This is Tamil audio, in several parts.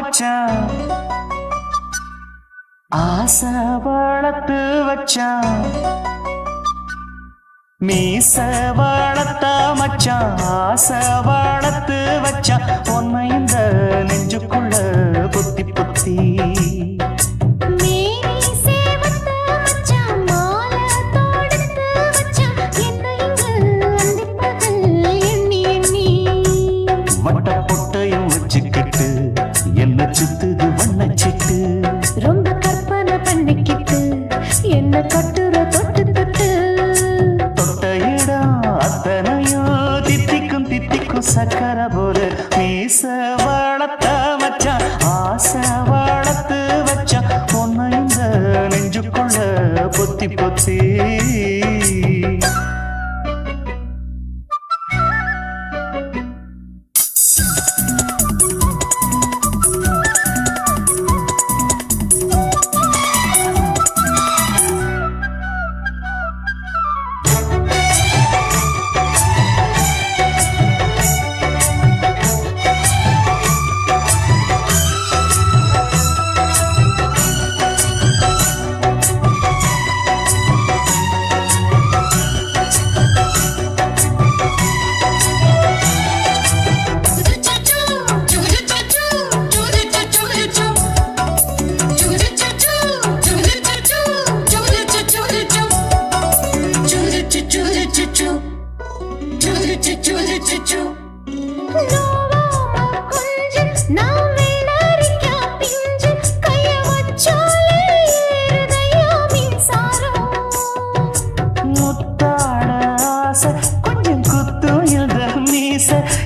மச்சான் ஆசை வளர்த்து வச்சான் மீச வளர்த்த மச்சான் ஆசை வளர்த்து வச்சான் உன்னை இந்த நெஞ்சுக்குள்ள புத்தி புத்தி என்ன சுத்துது வண்ணச்சிட்டு ரொம்ப கற்பனை பண்ணிக்கிட்டு என்ன கட்டுற தொட்டு தொட்டு தொட்ட இடம் அத்தனையோ தித்திக்கும் தித்திக்கும் சக்கர போல மீச வளர்த்த மச்சான் ஆசை வளர்த்து வச்சான் உன்னை இந்த நெஞ்சுக்குள்ள பொத்தி பொத்தி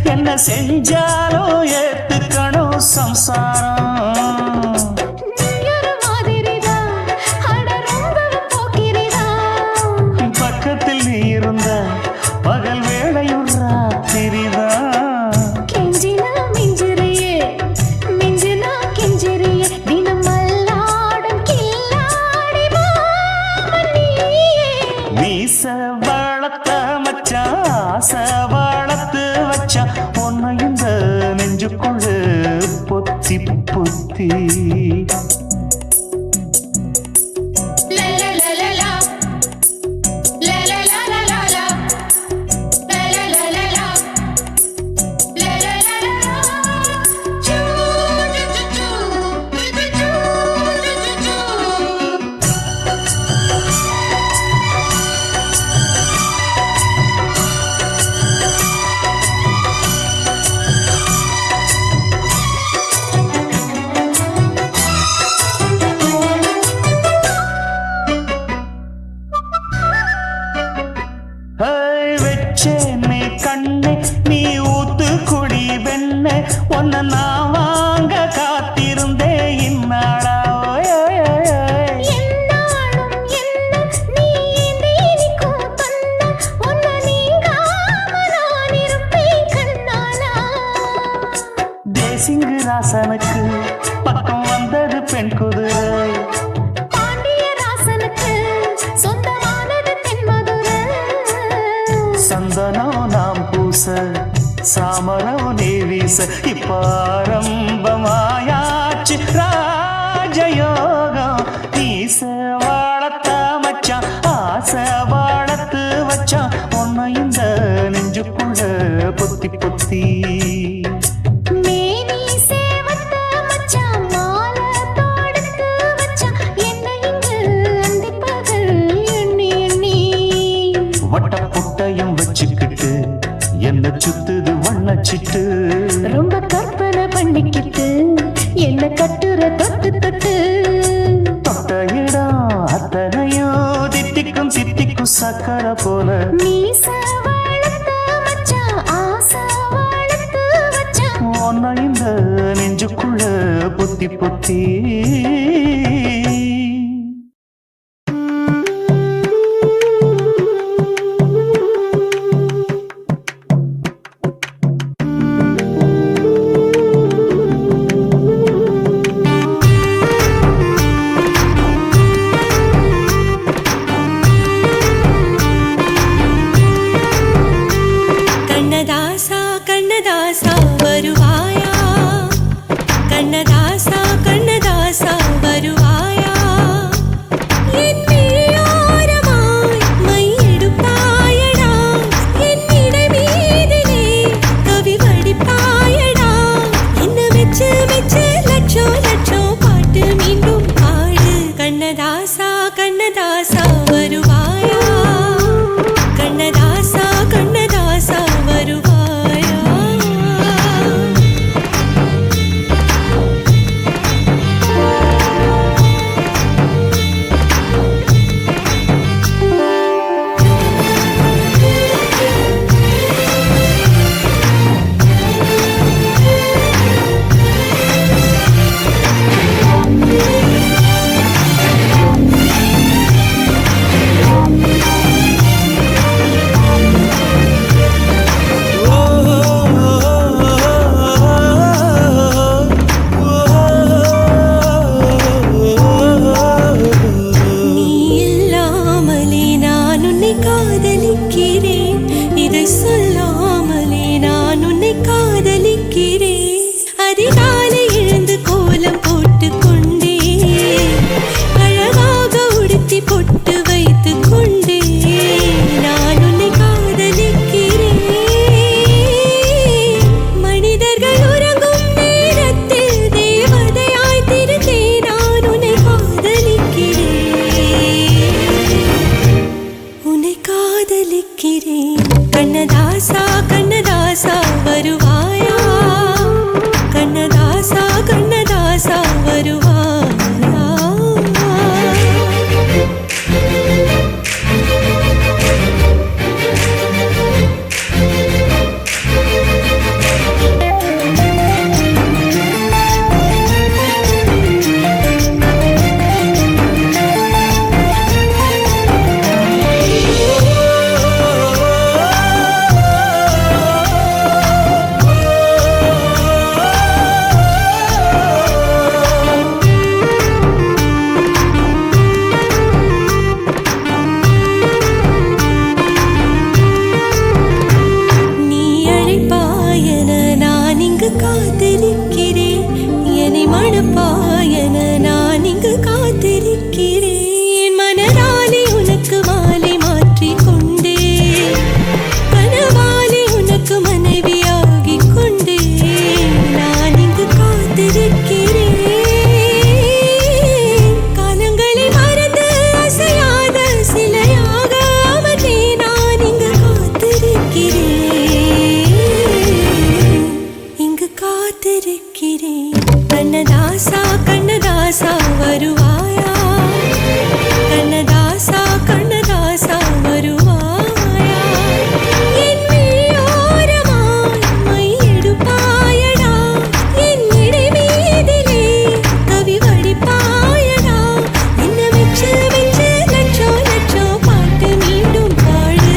என்ன செஞ்சாலும் ஏத்துக்கணும் சம்சாரம் பக்கத்தில் நீ இருந்த பகல் வேளையும் ராத்திரிதான் கெஞ்சினா மிஞ்சிறியே மிஞ்சினா கெஞ்சிறியே தினம் மல்லாடும் கில்லாடி மாமணியே மீச வளர்த்த மச்சான் ஆசை வளர்த்து வச்சான் உன்னை இந்த நெஞ்சுக்குள்ள பொத்தி பொத்தி வெச்சேனே கண்ணே நீ ஊத்து குடி வெண்ணே உன்னை நான் வாங்க காத்திருந்தே இந்நாளா தேசிங்கு ராசனுக்கு பக்கம் வந்தது பெண் குதிரை சந்தனம் நாம் பூச சாமரம் நீ வீச இப்பாரம்பமாயாச்சு ராஜயோகம் நீச வாழத்த மச்சான் ஆசை வாழத்து வச்சான் உன்னை இந்த நெஞ்சுக்குள்ள பொத்தி பொத்தி வச்சுக்கிட்டு என்ன சுத்துது வண்ணச்சிட்டு ரொம்ப கற்பனை பண்ணிக்கிட்டு என்ன கட்டுற தொட்டு தொட்டு தொட்ட இடம் அத்தனையோ தித்திக்கும் தித்திக்கும் சக்கர போல மீச வளர்த்த மச்சான் ஆசை வளர்த்து வச்சான் உன்னை இந்த நெஞ்சுக்குள்ள பொத்தி பொத்தி கண்ணதாசா வருவாயா கண்ணதாசா இதை சொல்லாமலே நான் உன்னை காதலிக்கிறேன். அதிகாலை எழுந்து கோலம் போட்டு கொண்டே அழகாக உடுத்தி பொட்டு வைத்து கொண்டே நான் உன்னை காதலிக்கிறேன். மனிதர்கள் உறங்கும் நேரத்தில் தேவதையாய் திருந்தே நான் உன்னை காதலிக்கிறேன். உன்னை காதலிக்கிறேன். கண்ணதாசா கண்ணதாசா வருவாயா, கண்ணதாசா கண்ணதாசா வருவாயா. காத்திருக்கிறேன் என்னை மணப்பாயன நான் இங்கு காத்திருக்கிறேன். மனதாலே உனக்கு மாலை மாற்றிக் கொண்டே கனவாலே உனக்கு மனைவியாகிக் கொண்டே நான் இங்கு காத்திருக்கிறேன். காலங்களை மறந்து அசையாத சிலையாக அமர்ந்தே நான் இங்கு காத்திருக்கிறேன். கண்ணதாசா கண்ணதாசா வருவாயா, கண்ணதாசா கண்ணதாசா வருவாயா. என் விழியோரமாய் மை எடுப்பாயடா, என் இடை மீதிலே கவி வடிப்பாயடா. என்ன வச்சு வச்சு லட்சோ லட்சோ பாட்டு மீண்டும் பாடு.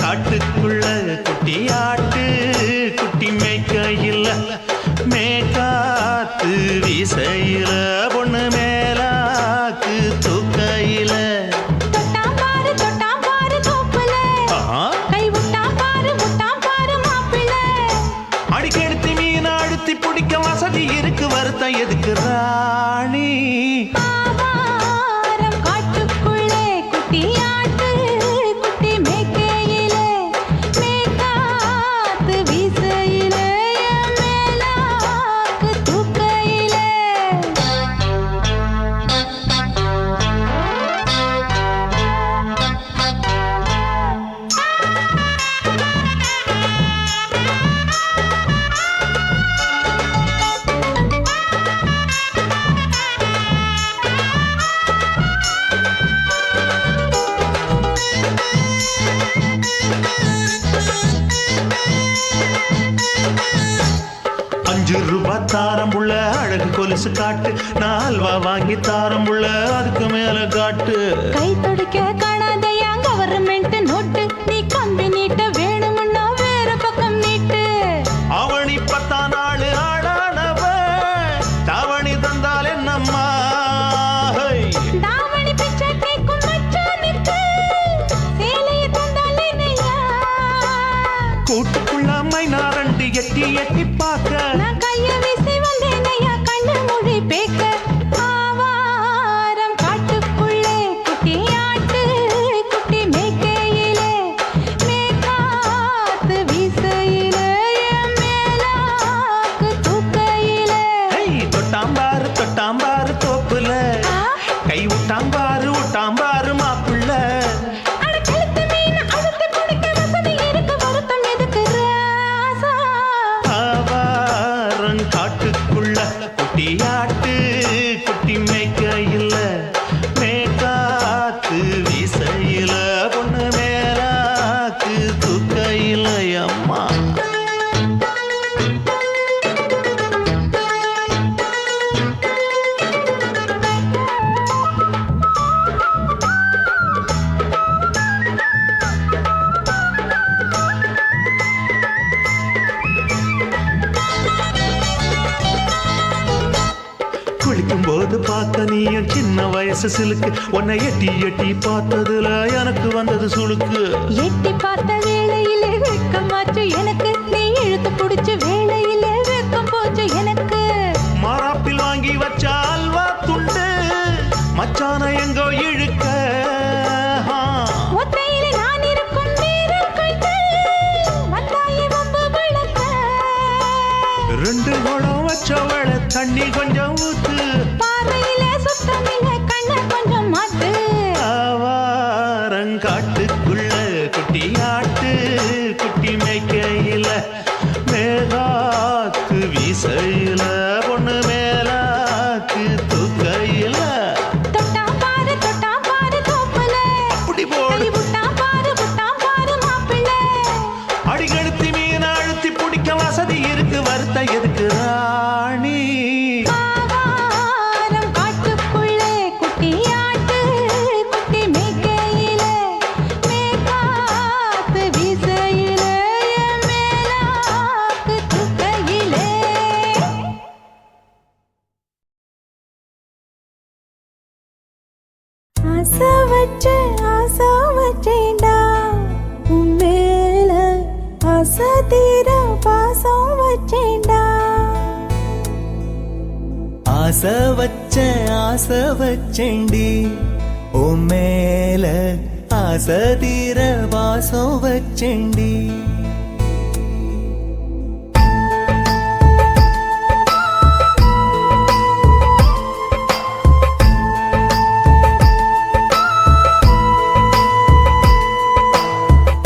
காட்டுக்குள்ள குட்டியாட்டு குட்டி மேய்க்கையில் மேக்காத்து வீசையில பொண்ணு மேலாக்கு தூக்கையில அடிக்கெடுத்து மீன் அழுத்தி பிடிக்க வசதி இருக்கு, வருத்தம் எதுக்கு ராணி? ₹5 தாரம்புள்ள அழகு கொலுசு காட்டு, 4 வாங்கி தாரம்புள்ள அதுக்கு மேல காட்டு. கை தொடிக்க காணாதையா கவர்மெண்ட் நோட்டு, நீ கம்பி நீட்ட வேணும்னா வேற பக்கம் நீட்டு. அவனி 10 நாள் ஆடானவ தாவணி தந்தால் என்னம்மா? தாவணி பிச்சை கேக்கும் மச்சானுக்கு சேலையை தந்தால் என்னையா? கூட்டுக்குள்ள மைனாரண்டி எட்டி எட்டி பார்க்க நான் கைய வீசி வந்தேனையா கண்ணு மொழி பேக்க. ஆவாரம் காட்டுக்குள்ளே குட்டியாட்டு குட்டி மேய்க்கையிலே மேற்காத்து வீசையிலே மேலாக்கு இருக்கும்போது பார்க்க நீயும் சின்ன வயசு சிலுக்கு உன்னை எட்டி எட்டி பார்த்ததுல எனக்கு வந்தது சுளுக்கு எட்டி பார்த்த வேளையிலே வெட்கமாச்சு எனக்கு நீ இழுத்து பிடிச்ச வேளையிலே வெட்கம் போச்சு எனக்கு மாறாப்பில் வாங்கி வச்ச அல்வா துண்டு மச்சான எங்கோ இழுக்க ஒத்தையிலே நான் இருக்கும் நேரம் கண்டு வந்தாயே வம்பு விளக்க ரெண்டு குடம் வச்சவள தண்ணி கொஞ்சம் ஊத்து பார்வையிலே சுத்தமில்லை கண்ண கொஞ்சம் மாத்து ஆவாரங்காட்டுக்குள்ள குட்டி ஆட்டு குட்டி மேய்க்கையில மேகாத்து வீசையில பொண்ணு மேலாக்கு தூக்கையில தொட்டாம் பாரு தோப்புல அப்படி போடு விட்டாம் பாரு மாப்பிள்ளை அடிக்கடுத்தி மீன் அழுத்தி பிடிக்க வசதி இருக்கு வருத்த எதுக்கு ராணி ஆவாரம் காட்டுக்குள்ளே குட்டியாட்டு குட்டி மேய்க்கையில மேகாத்து வீசையில என் மேலாக்கு தூக்கையிலே ஆசை வச்சேன்டா உன் மேல ஆசை தீர பாசம் வச்சேன்டா ஆசை வச்சேண்டி உன் மேல ஆசை தீர வாசம் வச்சேண்டி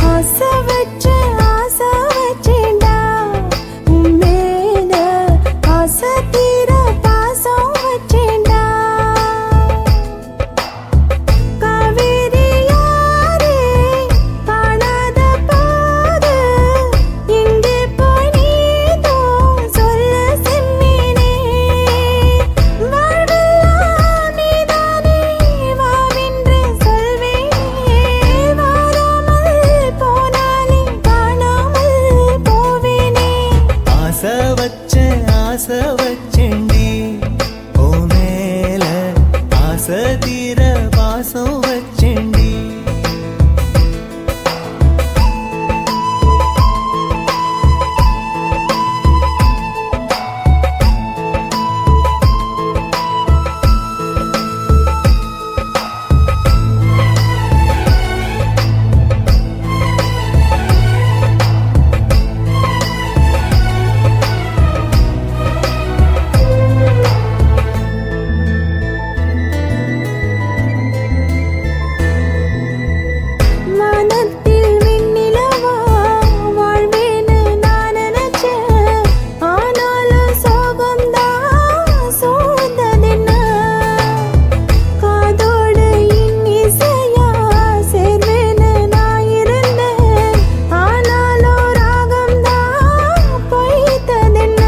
ஆசை வச்சேன்டா உன் மேல ஆசை தீர பாசம் வச்சேன்டா காவேரி யாரே காணாத பாரு எங்கே போய் நீதோ சொல்ல செம்மீனே வாழ்வெல்லாம் நீதானே வாவென்று சொல்வேனே வாராமல் போனாலே காணாமல் போவேனே ஆசை வச்சேண்டி உன் மேல ஆசை தீர வாசம் வச்சேண்டி வானத்தில் விண்ணிலவா வாழ்வேன்னு நான் நினைச்சேன் ஆனாலும் சோகம்தான் சூழ்ந்ததென்ன காதோடு இன்னிசையா சேர்வேன்னு நான் இருந்தேன் ஆனாலும் ராகம்தான் பொய்த்ததென்ன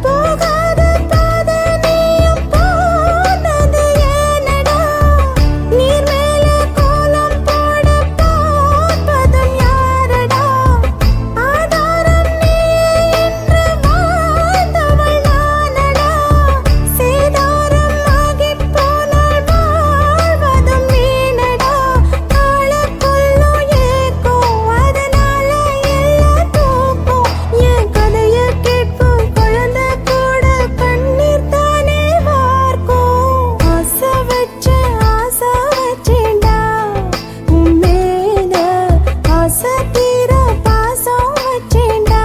போகாத பாதை நீயும் போனது ஏனடா நீர் மேல கோலம் போட பார்ப்பதும் யாரடா ஆதாரம் நீயே என்று வாழ்ந்தவள் நானடா சேதாரம் ஆகிப் போனால் வாழ்வதும் வீணடா ஆளக்கொள்ளும் ஏக்கம் அதனால எல்லாம் தூக்கம் என் கதைய கேட்கும் குழந்தை கூட கண்ணீர் தானே வார்க்கும் ஆசை வச்சேன்டா உன் மேல ஆசை தீர பாசம் வச்சேன்டா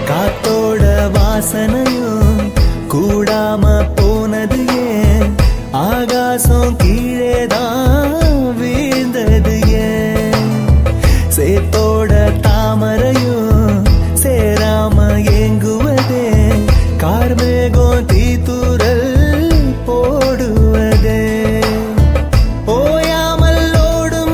காத்தோட வாசனையும் கூடாம போனது ஏன் ஆகாசம் கீழேதான் வீழ்ந்தது ஏன் சேத்தோட தாமரையும் சேராம ஏங்குவதே கார்மேகம் தீத்துரல் போடுவதே ஓயாமல் ஓடும்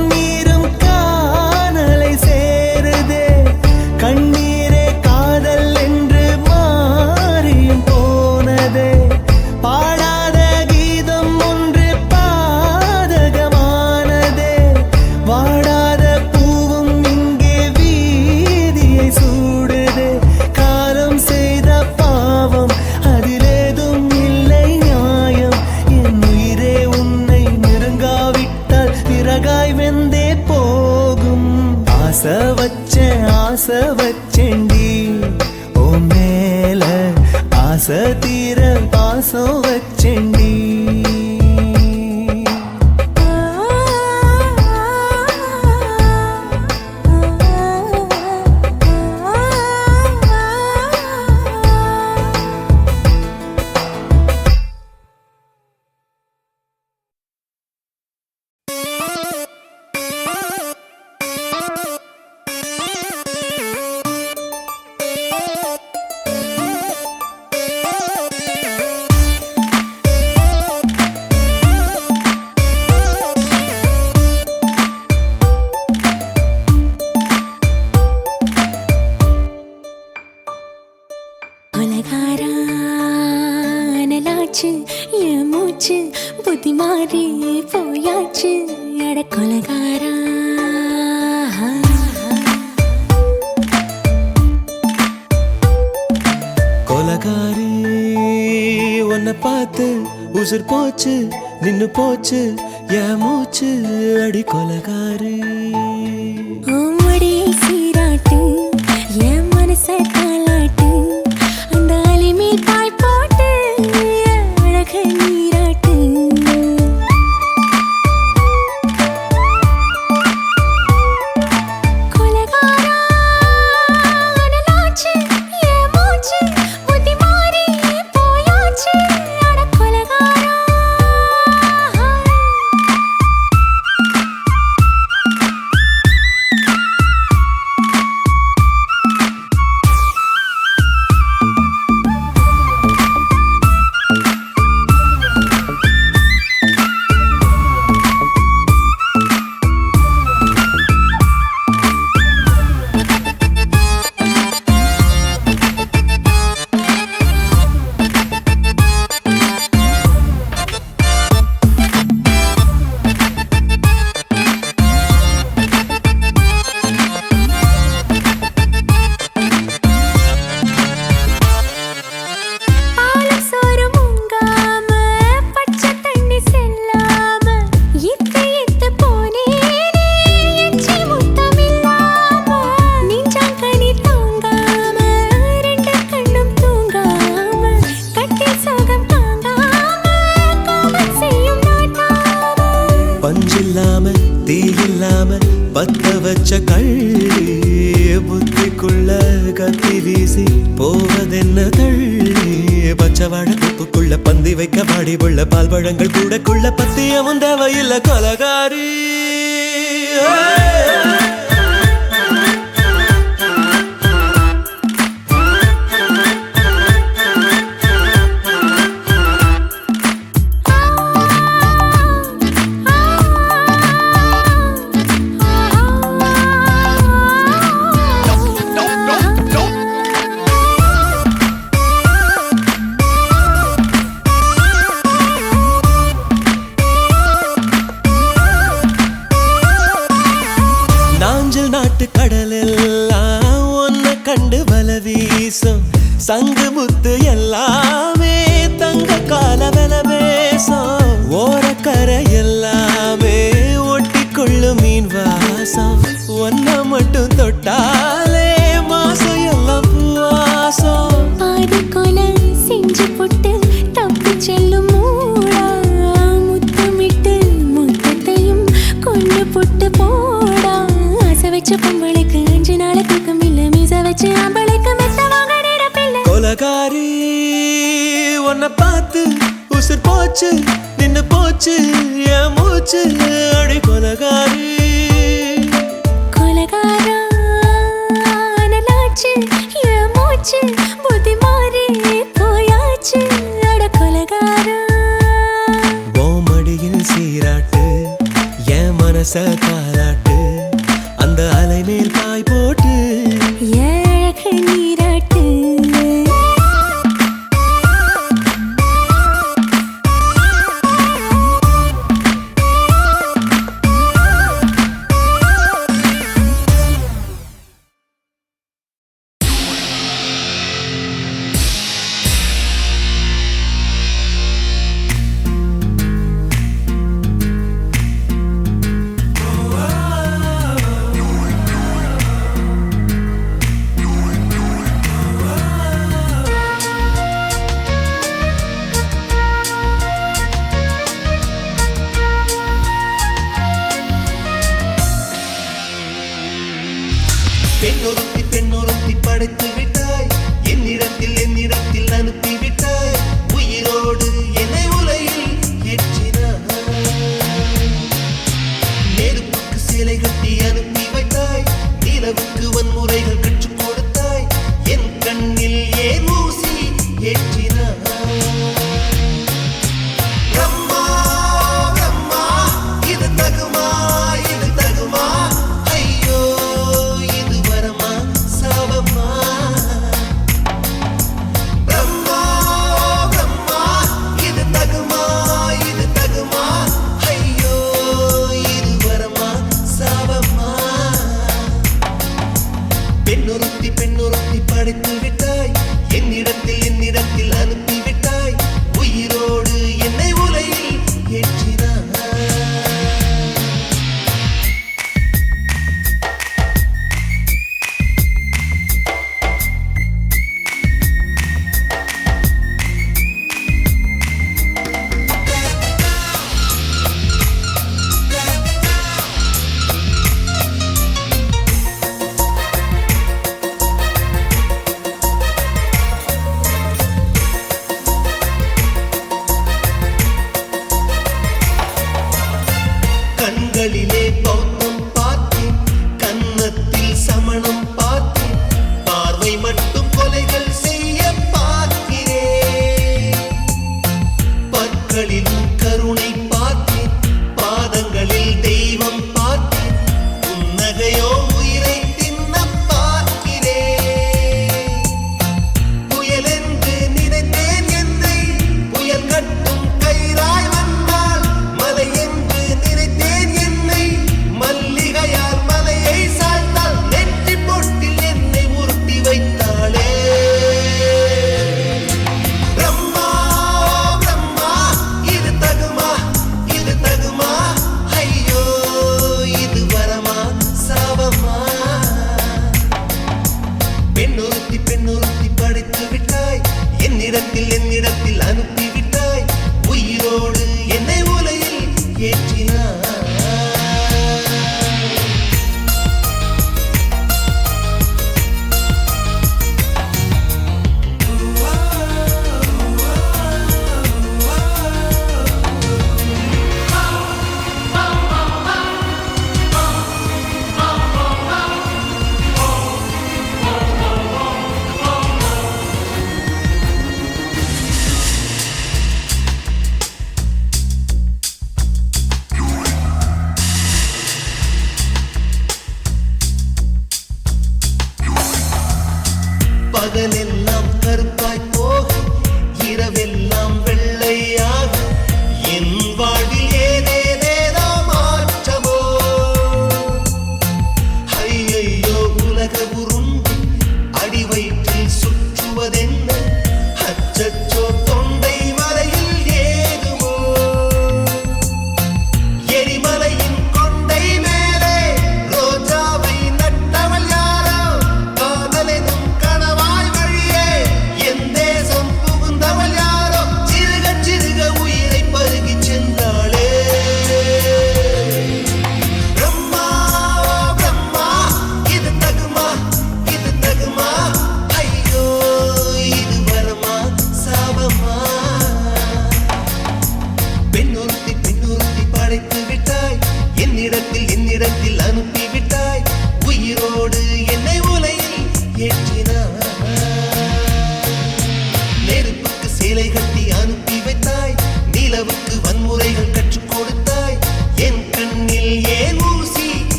ஆசை வச்சேண்டி ஓ மேல ஆசை தீர பாசம் வச்சேண்டி கொலகாரானலாச்சு என் மூச்சு புத்தி மாறி போயாச்சு அட கொலகாரா கொலகாரி உன்னை பார்த்து உசுர் போச்சு நின்னு போச்சு என் மூச்சு அடி கொலகாரி மடியை சீராட்டு என் மனச தாளாட்டு அந்த அலிமேல் பாய் போட்டு அழக நீராட்டு கொலகாரா அனலாச்சு என் மூச்சு புத்தி மாறி போயாச்சு அட கொலகாரா பஞ்சில்லாம தீயில்லாம பத்த வச்ச கள்ளி புத்திக்குள்ள கத்தி வீசி போவதென்ன தள்ளி பச்சவாட துப்புக்குள்ள பந்தி வைக்க பாடி உள்ள பால் பழங்கள் கூடக்குள்ள பத்தியமும் தேவையில்ல கொலகாரி நாட்டு கடலெல்லாம் ஒன்ன கண்டு வல வீசும் சங்கு முத்து எல்லாமே தங்க கால வெல பேசும் ஓரக்கரை எல்லாமே ஒட்டி கொள்ளும் மீன் வாசம் ஒன்ன மட்டும் தொட்டாலே மாசம் எல்லாம் பூவாசம் பாதி கொலை செஞ்சு போட்டு தப்பி செல்லும் மூடா முத்தமிட்டு முத்தத்தையும் கொண்டு போட்டு போடா வச்ச பொம்பளைக்கு 5 நாள் தூக்கம் இல்ல மீச வச்சு ஆம்பளைக்கு மெத்த வாங்க நேரப்பில்லை கொலகாரி உன்னை பார்த்து உசுர் போச்சு நின்னு போச்சு என் மூச்சு அடி கொலகாரி கொலகாரா அனலாச்சு என் மூச்சு புத்தி மாறி போயாச்சு அட கொலகாரா மடியில் சீராட்டு என் மனச தாளாட்டு அந்த அலை மேல் பாய் போட்டு அழக நீராட்டு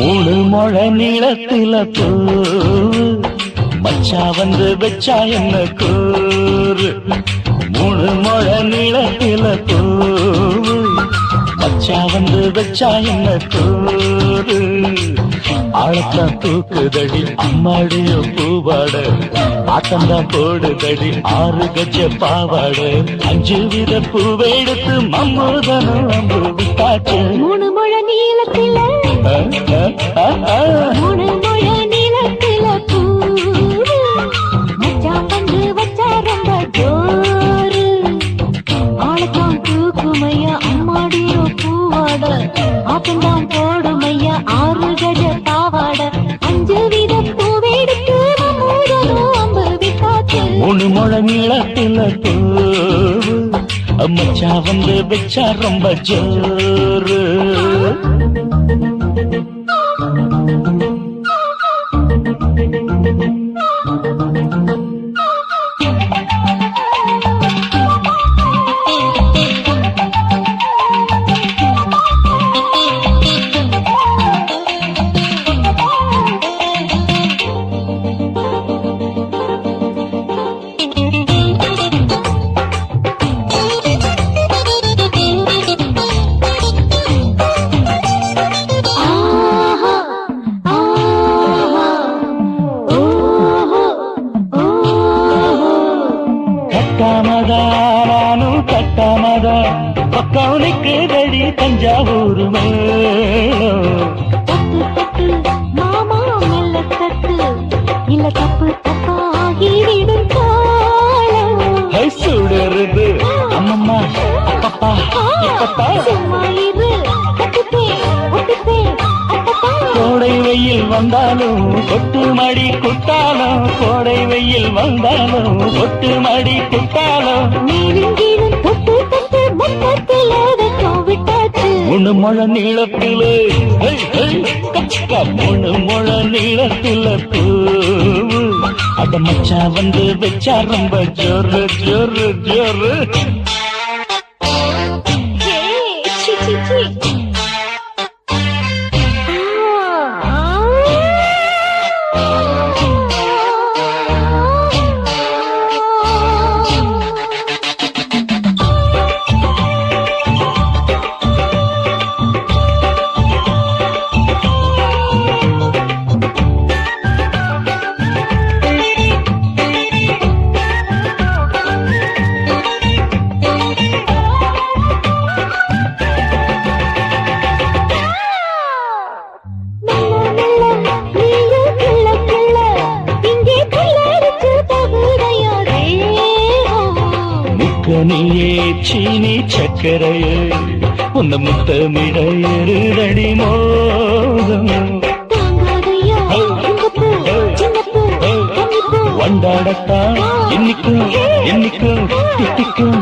மூணு முழ நீளத்தில பூ மச்சா வந்து வச்சா என்ன கூறு மூணு முழ நீளத்தில பூ மச்சா வந்து வச்சா என்ன கூறு ஆழத்தான் தூக்குதடி அம்மாடிய பூவாட ஆட்டம்தான் போடுதடி 6 கஜ பாவாட 5 வித பூவை எடுத்து மம்மூதனும் அம்பு விட்டாச்சு மூணு முழ நீளத்தில மூணு முழ நீளத்தில பூ மச்சா வந்து வச்சா ரொம்ப ஜோரு ஆளத்தான் தூக்குமையா அம்மாடிய பூவாட ஆட்டம்தான் போடுமையா 6 கஜ பாவாட 5 வித பூவை எடுத்து மம்மூதனும் அம்பு விட்டாச்சு மூணு முழ நீளத்தில பூ மச்சா வந்து வச்சா ரொம்ப ஜோரு கட்டாமதானும் கட்டாமதா பக்கவனுக்கு தடி தஞ்சாவூர் மேளம் தட்டு தட்டு மாமா மெல்ல தட்டு இல்ல தப்பு தப்பாகிவிடும் காலம் சுடருது அம்மம்மா அப்பப்பா இப்பப்பா சும்மா இரு கட்டுப்பே ஒட்டுப்பே அப்பப்பா கோடை வெயில் வந்தாலும் கொட்டு மடி குத்தாலும் கோடை வெயில் வந்தாலும் கொட்டு மடி குத்தாலும் மேலும் கீழும் தொட்டு தொட்டு மொத்தத்தில் எதற்கும் விட்டாச்சு மூணு முழ நீளத்திலே கச்சிக்கா மூணு முழ நீளத்தில பூவு அட மச்சா வந்து வச்சா ரொம்ப ஜோரு ஜோரு ஜோரு சி சி சி நீயே சீனி சக்கரையே உன்ன முத்தமிட எருதடி மோகம் வண்டாடத்தான் என்னைக்கும் என்னைக்கும் திட்டிக்கும்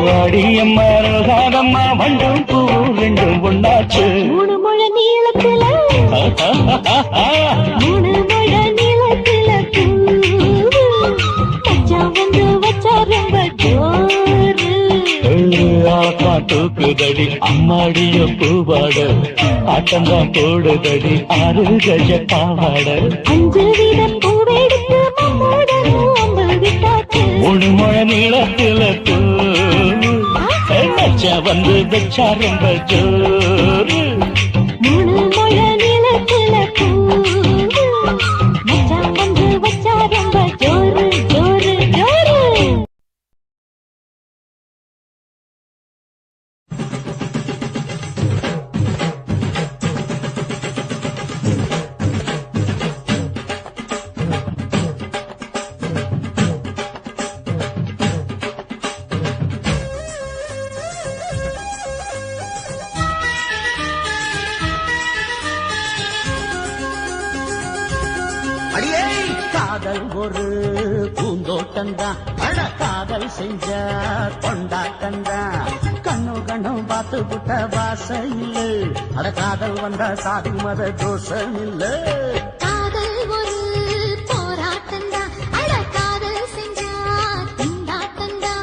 வாடியம்மா ரோசாதம்மா வண்டும் பூ ரெண்டும் ஒண்ணாச்சு மூணு முழ நீளத்துல மூணு முழ நீளத்துல மச்சா வந்து வச்சா ரொம்ப ஜோரு ஆக்கா தூக்குதடி அம்மாடிய பூவாட ஆட்டம்தான் போடுதடி 6 கஜ பாவாட 5 வித பூவெடுத்து மம்மூடனும் அம்பு விட்டாச்சு மூணு முழ நீளத்தில பூ மச்சா வந்து வச்சா ரொம்ப ஜோரு மூணு முழ நீளத்துல மச்சா வந்து வச்சா ரொம்ப ஜோரு ஜோரு ஜோரு அடியே காதல் ஒரு பூந்தோட்டந்தான் அட காதல் செஞ்ச கொண்டாட்டந்தான் கண்ணு கண்ணும் பார்த்து புட்ட வாசம் இல்ல அட காதல் வந்தா சாதி மத தோஷம் இல்ல காதல் ஒரு போராட்டந்தா அட காதல் செஞ்சா திண்டாட்டந்தா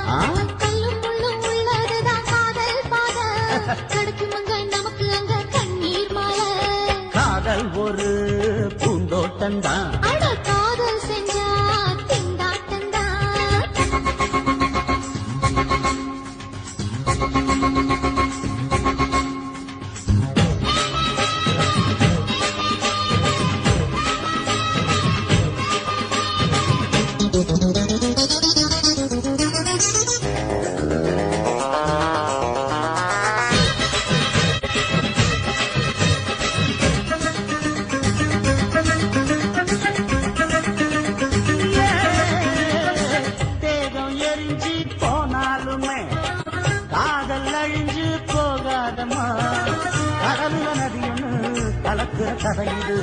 தேகம் எரிஞ்சு போனாலுமே காதல் அழிஞ்சு போகாதம்மா. கடலுல நதியொன்னு கலக்குற கதையுது,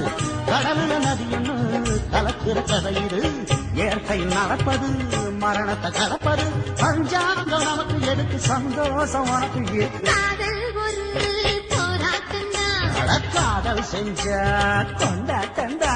கடலுல நதியொன்னு கலக்குற கதையுது. இயற்கை நடப்பது மரணத்தை கலப்பது. பஞ்சாங்கம் நமக்கு எதுக்கு, சந்தோஷம் உனக்கு எதுக்கு? காதல் ஒரு போராட்டம்தான். அட காதல் செஞ்ச கொண்டாட்டந்தா.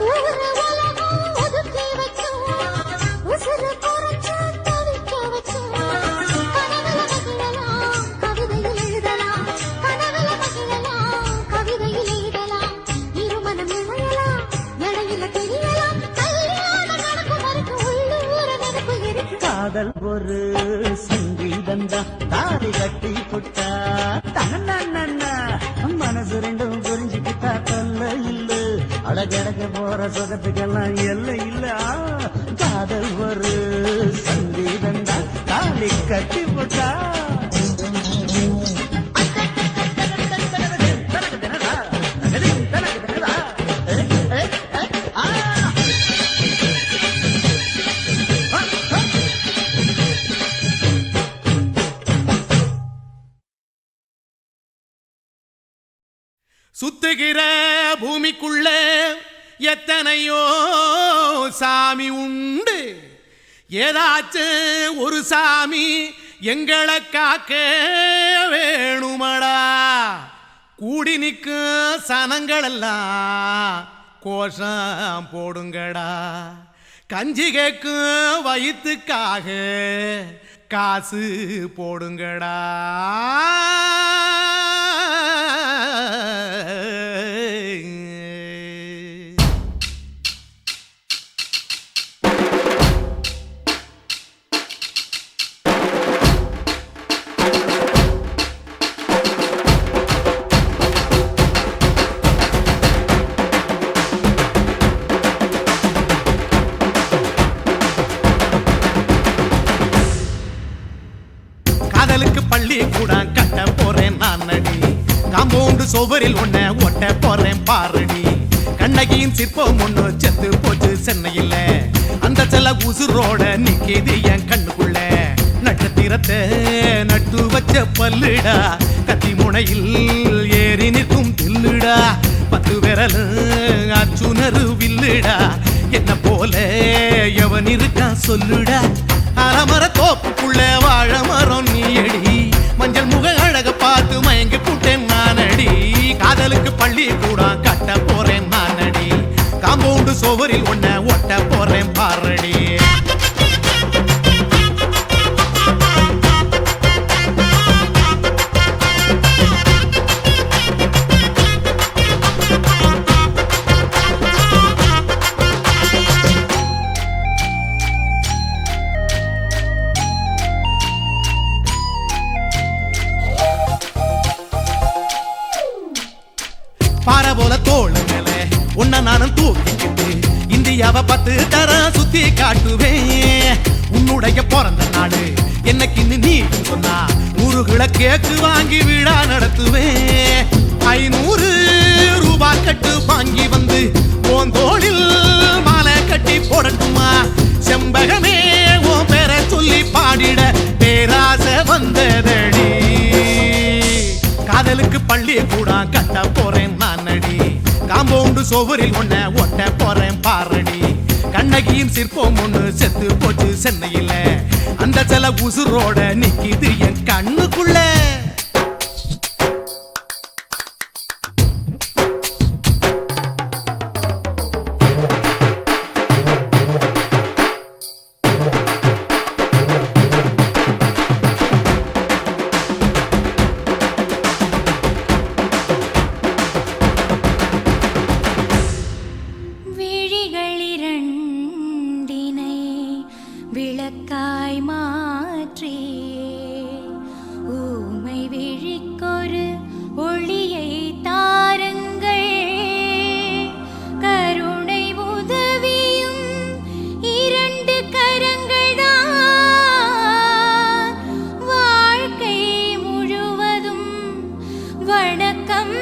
ஊரு உலகம் ஒதுக்கி வச்சோம், உசுரு குறைச்சு தவிக்க வச்சோம். கனவுல மகிழலாம், கவிதையில் எழுதலாம். கனவுல மகிழலாம், கவிதையில் எழுதலாம். இருமனம் இழையலாம், இடையில தெரியலாம். கல்யாண கணக்கு மறுக்கு உள்ளூர நினைப்பு இருக்கு. காதல் ஒரு சங்கீதந்தா, தாலி கட்டி புட்டா தன்னா மனசு ரெண்டும் புரிஞ்சுக்கிட்டா தொல்ல இல்ல. அழகழக போற சுகத்துக்கெல்லாம் எல்லை இல்ல. காதல் ஒரு சங்கீதந்தா, தாலி கட்டி புட்டா. சுத்துகிற பூமிக்குள்ள எத்தனையோ சாமி உண்டு. ஏதாச்சும் ஒரு சாமி எங்களை காக்க வேணுமடா. கூடி நிற்கும் சனங்களெல்லாம் கோஷம் போடுங்கடா. கஞ்சி கேக்கும் வயிற்றுக்காக காசு போடுங்கடா. காதலுக்கு பள்ளி கூட கட்ட போறேன் நான் அடி. காம்பவுண்டு சுவரில் ஒன்ன ஒட்ட போறேன் பாரடி. கண்ணகியின் சிற்பம் ஒண்ணு செத்து போச்சு சென்னையில். அந்த செல்ல உசுரோட நிக்கிது என் கண்ணுக்குள்ள. நட்சத்திரத்தை நட்டு வச்ச பல்லுடா, கத்தி முனையில் ஏறி நிற்கும் தில்லுடா. 10 விரல் அச்சுணரு வில்லுடா. என்ன போல எவன் இருக்கான் சொல்லுடா. அலமர தோப்புக்குள்ள வாழ மரம் நீயடி. மஞ்சள் முக அழக பார்த்து மயங்கி புட்டேன் நானடி. காதலுக்கு பள்ளி கூட கட்ட போறேன் நானடி. காம்பவுண்டு சுவரில் ஒன்ன ஒட்ட போறேன் பாரடி. பாறை போல தோளு மேல உன்ன நானும் தூக்கிக்கிட்டு இந்தியாவை 10 தரம் சுத்தி காட்டுவேன். உன்னுடைய பிறந்த நாடு என்னைக்கு நீ சொன்னா 100 கிலோ கேக்கு வாங்கி விழா நடத்துவேன். 500 ரூபாய் கட்டு வாங்கி வந்து உன் தோளில் மாலை கட்டி போடட்டுமா. செம்பகமே உன் பேரை சொல்லி பாடிட பேராசை வந்ததடி. காதலுக்கு பள்ளி கூட கட்ட போறேன் நானடி. காம்பவுண்டு சுவரில் ஒன்ன ஒட்ட போறேன் பாரடி. கண்ணகியின் சிற்பம் ஒண்ணு செத்து போச்சு சென்னையில். அந்த சில உசுரோட நிக்கிது என் கண்ணுக்குள்ள. வாய் மாற்றி ஊமை விழிக்கொரு ஒளியை தாருங்கள் கருணை உதவியும் இரண்டு கரங்கள் தான் வாழ்க்கை முழுவதும் வணக்கம்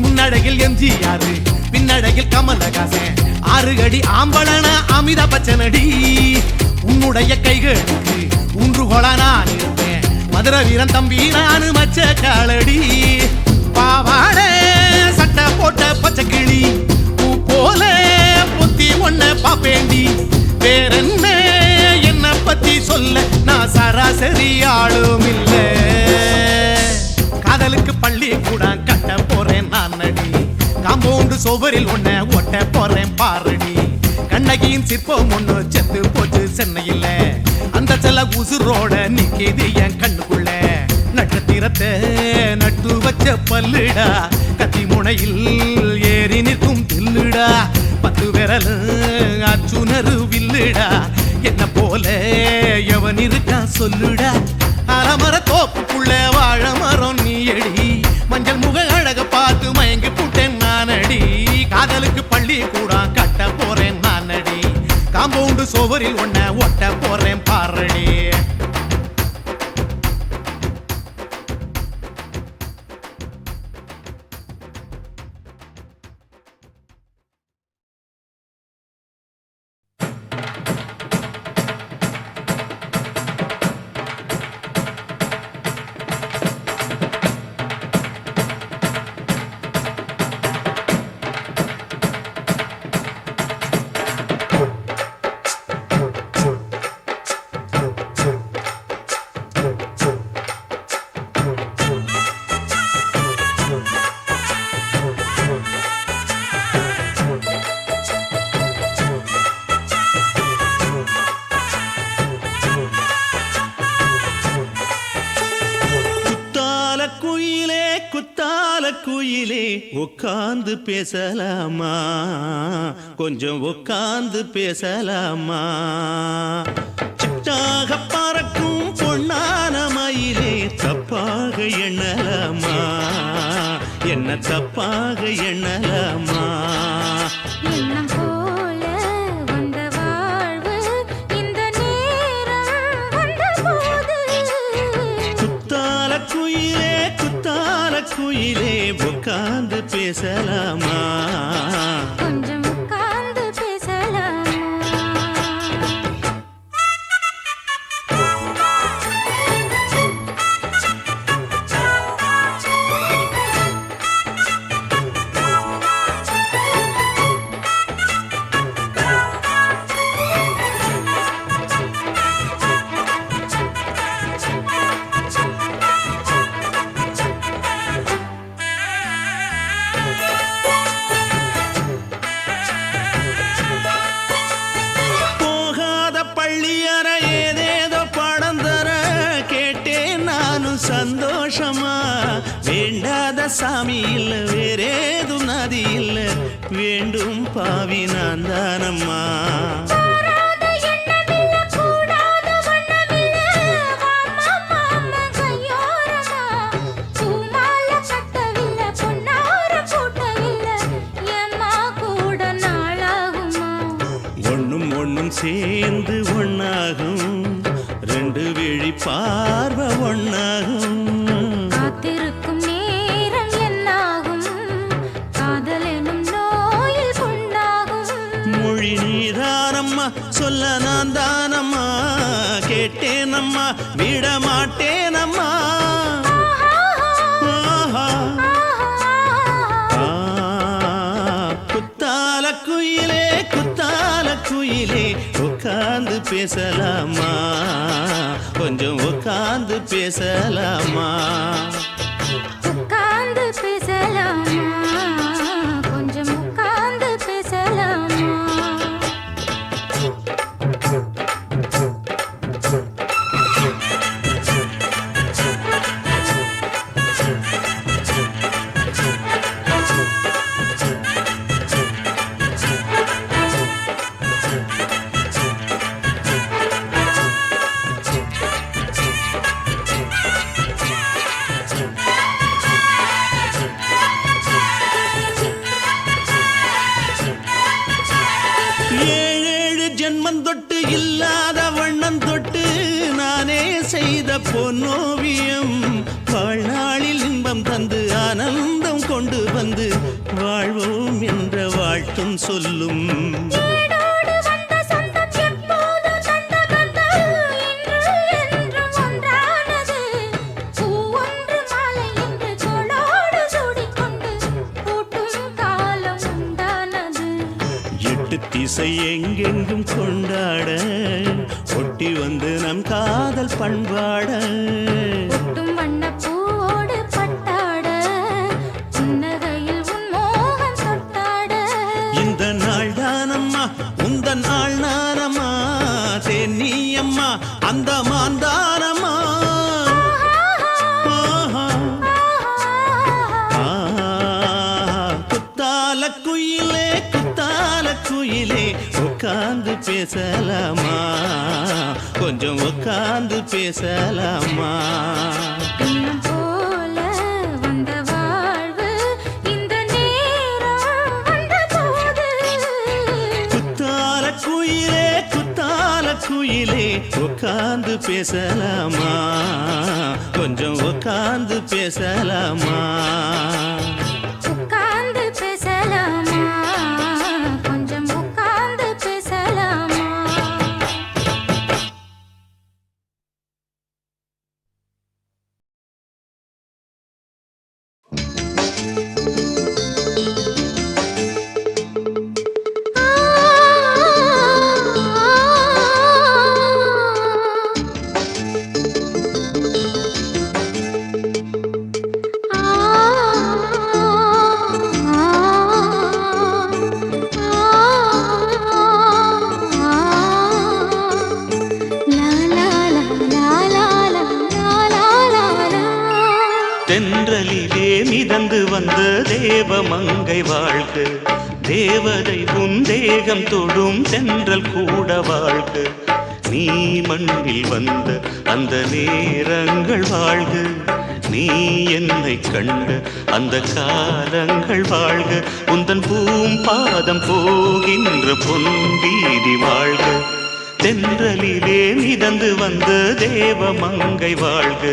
முன்னடையில் எம்ஜிஆர் பின்னடையில் கமலஹாசன் 6 அடி ஆம்பளன அமிதாப் பச்சனடி உன்னுடைய கைகளுக்கு ஊன்றுகோல நான் இருப்பேன் மதுரை வீரன் தம்பி நானு மச்ச காலடி பாவாட சட்டை போட்ட பச்சை கிளி பூ போல பொத்தி ஒன்ன பாப்பேண்டி வேறென்ன என்ன பத்தி சொல்ல நான் சராசரி ஆளும் இல்ல காதலுக்கு பள்ளி கூட கட்ட போறேன் நான் நடி காம்பவுண்டு சுவரில் ஒன்ன ஒட்ட போறேன் பாரடி கண்ணகியின் சிற்பம் ஒண்ணு செத்து போச்சு சென்னையில அந்த செல்ல உசுரோட நிக்கிது என் கண்ணுக்குள்ள நட்சத்திரத்தை நட்டு வச்ச பல்லுடா கத்தி முனையில் ஏறி நிற்கும் தில்லுடா 10 விரல் அச்சுணரு வில்லுடா என்ன போல எவன் இருக்கா சொல்லுடா அலமர தோப்புக்குள்ள வாழ மரம் நீயடி மஞ்சள் முக அழக பார்த்து மயங்கி புட்டேன் நானடி காதலுக்கு பள்ளி கூட கட்ட போறேன் நானடி காம்பவுண்டு சுவரில் ஒன்ன ஒட்ட போறேன் பாரடி குயிலே உட்கார்ந்து பேசலாமா கொஞ்சம் உட்கார்ந்து பேசலாமா சிட்டாக பறக்கும் பொன்னான மயிலே தப்பாக எண்ணலாமா என்ன தப்பாக எண்ணலாமா எண்ணம் போல வந்த வாழ்வு இந்த நேரம் வந்தபோது குத்தால குயிலே உட்கார்ந்து பேசலாமா கொஞ்சம் உட்கார்ந்து பேசலாமா சந்தோஷமா வேண்டாத சாமி இல்ல வேறேதும் நதி இல்ல வேண்டும் பாவி நான் தானம்மா ஒண்ணும் ஒண்ணும் சேர்ந்து ஒண்ணாகும் ரெண்டு விழி பார்வை ஒண்ணாகும் காத்திருக்கும் நேரம் என்னாகும் காதல் எனும் நோயில் கொண்டாகும் மொழி நீதானம்மா சொல்ல நான் தானம்மா கேட்டேனம்மா விட மாட்டேனம்மா குத்தால குயிலே உட்கார்ந்து பேசலாமா கொஞ்சம் உட்கார்ந்து பேசலாமா உட்கார்ந்து பேசலாமா கொஞ்சம் உட்கார்ந்து பேசலாமா 7 ஜென்மம் தொட்டு இல்லாத வண்ணம் தொட்டு நானே செய்த பொன்னோவியம் வாழ்நாளில் இன்பம் தந்து ஆனந்தம் கொண்டு வந்து வாழ்வோம் என்ற வாழ்த்தும் சொல்லும் திசை எங்கெங்கும் கொண்டாட ஒட்டி வந்து நம் காதல் பண்பாட வண்ணப்பூவோடு பட்டாட புன்னகையில் உன் மோகம் தொட்டாட இந்த நாள் தானம்மா உந்த நாள் நானம்மா தேனி அம்மா அந்த மாந்தானம்மா குத்தால குயிலே குத்தால குயிலே உட்கார்ந்து பேசலாமா கொஞ்சம் உட்கார்ந்து பேசலாமா இன்னும் போல வந்த வாழ்வு இந்த நேரம் வந்தபோது குத்தால குயிலே உட்கார்ந்து பேசலாமா கொஞ்சம் உட்கார்ந்து பேசலாமா உட்கார்ந்து பேசலாமா கொஞ்சம் உட்கார்ந்து பேசலாமா தென்றலிலே மிதந்து வந்த தேவமங்கை வாழ்க தேவதை உன் தேகம் தொடும் தென்றல் கூட வாழ்க நீ மண்ணில் வந்த அந்த நேரங்கள் வாழ்க நீ என்னை கண்ட அந்த காலங்கள் வாழ்க உந்தன் பூம்பாதம் போகின்ற பொன்வீதி வாழ்க தென்றலிலே மிதந்து வந்த தேவமங்கை வாழ்க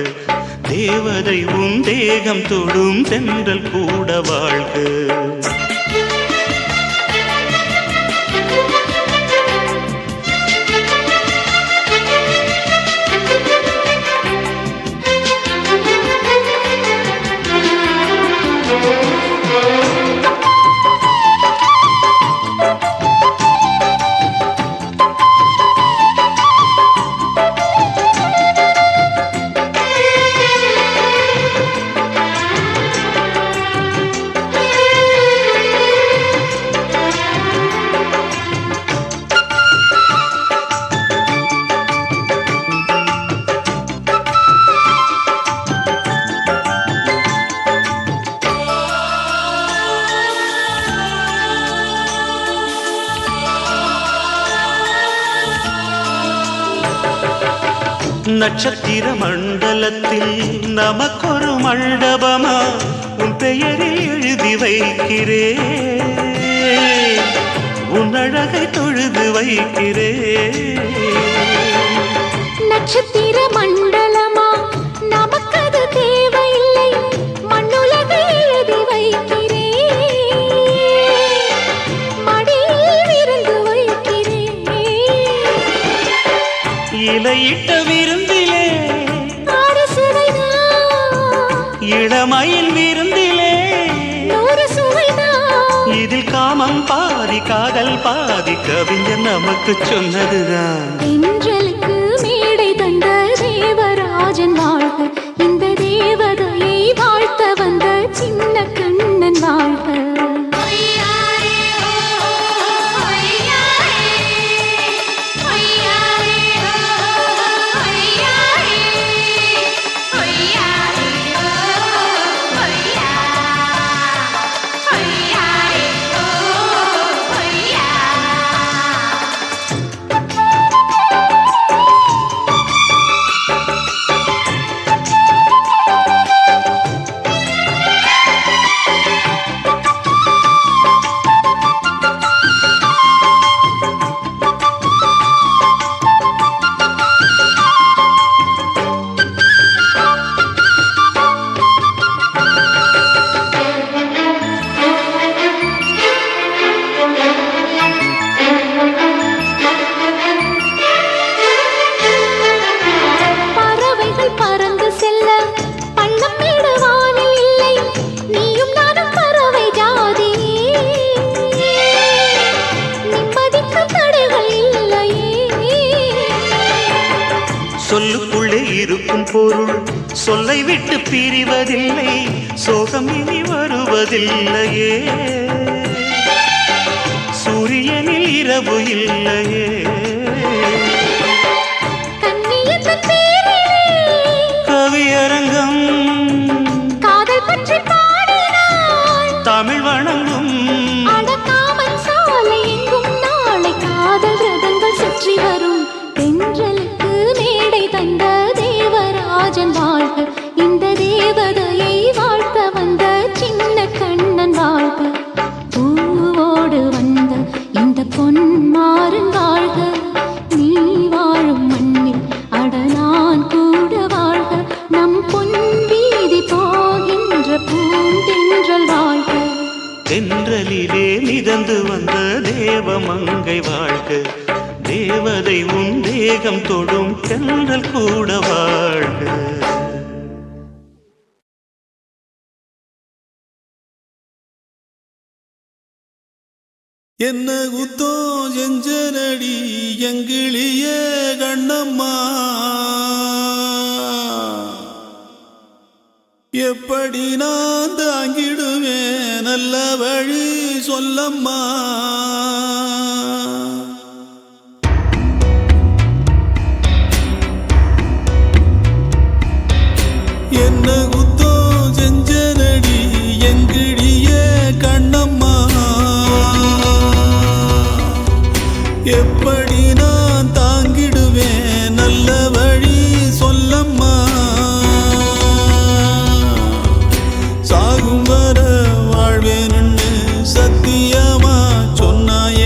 தேவதை உன் தேகம் தொடும் தென்றல் கூட வாழ்க நட்சத்திர மண்டலத்தில் நமக்கொரு மண்டபமா உன் பெயரில் எழுதி வைக்கிறேன் உன் அழகை தொழுது வைக்கிறேன் நட்சத்திர மண்டலமா நமக்கது தேவையில்லை மண்ணுலகை எழுதி வைக்கிறேன் மடியில் விருந்து வைக்கிறேன் இலையிட்ட விருந்திலே ஆறு சுவைதான் இளமயில் விருந்திலே 100 சுவைதான் இதில் காமம் பாதி பாதி காதல் பாதி கவிஞர் நமக்கு சொன்னதுதான். தென்றலுக்கு மேடை தந்த தேவராஜன் வாழ்க, இந்த தேவதையை வாழ்த்த வந்த சின்ன கண்ணன் வாழ்க. சொல்லுக்குள்ளே இருக்கும் பொருள் சொல்லை விட்டு பிரிவதில்லை, சோகம் இனி வருவதில்லையே, சூரியனில் இரவு இல்லையே. கவியரங்கம் காதல் பற்றி பாடினாள், தமிழ் வணங்கும் அடக்காமல் சாலை எங்கும் நாளை காதல் ரதங்கள் சுற்றி வரும். தென்றலுக்கு மேடை தந்த தேவராஜன் வாழ்க, இந்த தேவதையை வாழ்த்த வந்த சின்ன கண்ணன் வாழ்க. பூவோடு வந்த இந்த பொன்மாறன் வாழ்க, நீ வாழும் மண்ணில் அட நான் கூட வாழ்க. நம் பொன் வீதி போகின்ற பூந்தென்றல் வாழ்க. தென்றலிலே மிதந்து வந்த தேவமங்கை வாழ்க, தேவதை உன் தேகம் தொடும் தென்றல் கூட வாழ்க. என்ன குத்தோ செஞ்சனடி எங்கிளிய கண்ணம்மா, எப்படி நான் தாங்கிடுவேன் நல்ல வழி சொல்லம்மா. என்ன குத்தோ செஞ்சனடி எங்கிடிய கண்ணம்மா, எப்படி நான் தாங்கிடுவேன் நல்ல வழி சொல்லம்மா. சாகும் வர வாழ்வேன்னு சத்தியமா சொன்னாயே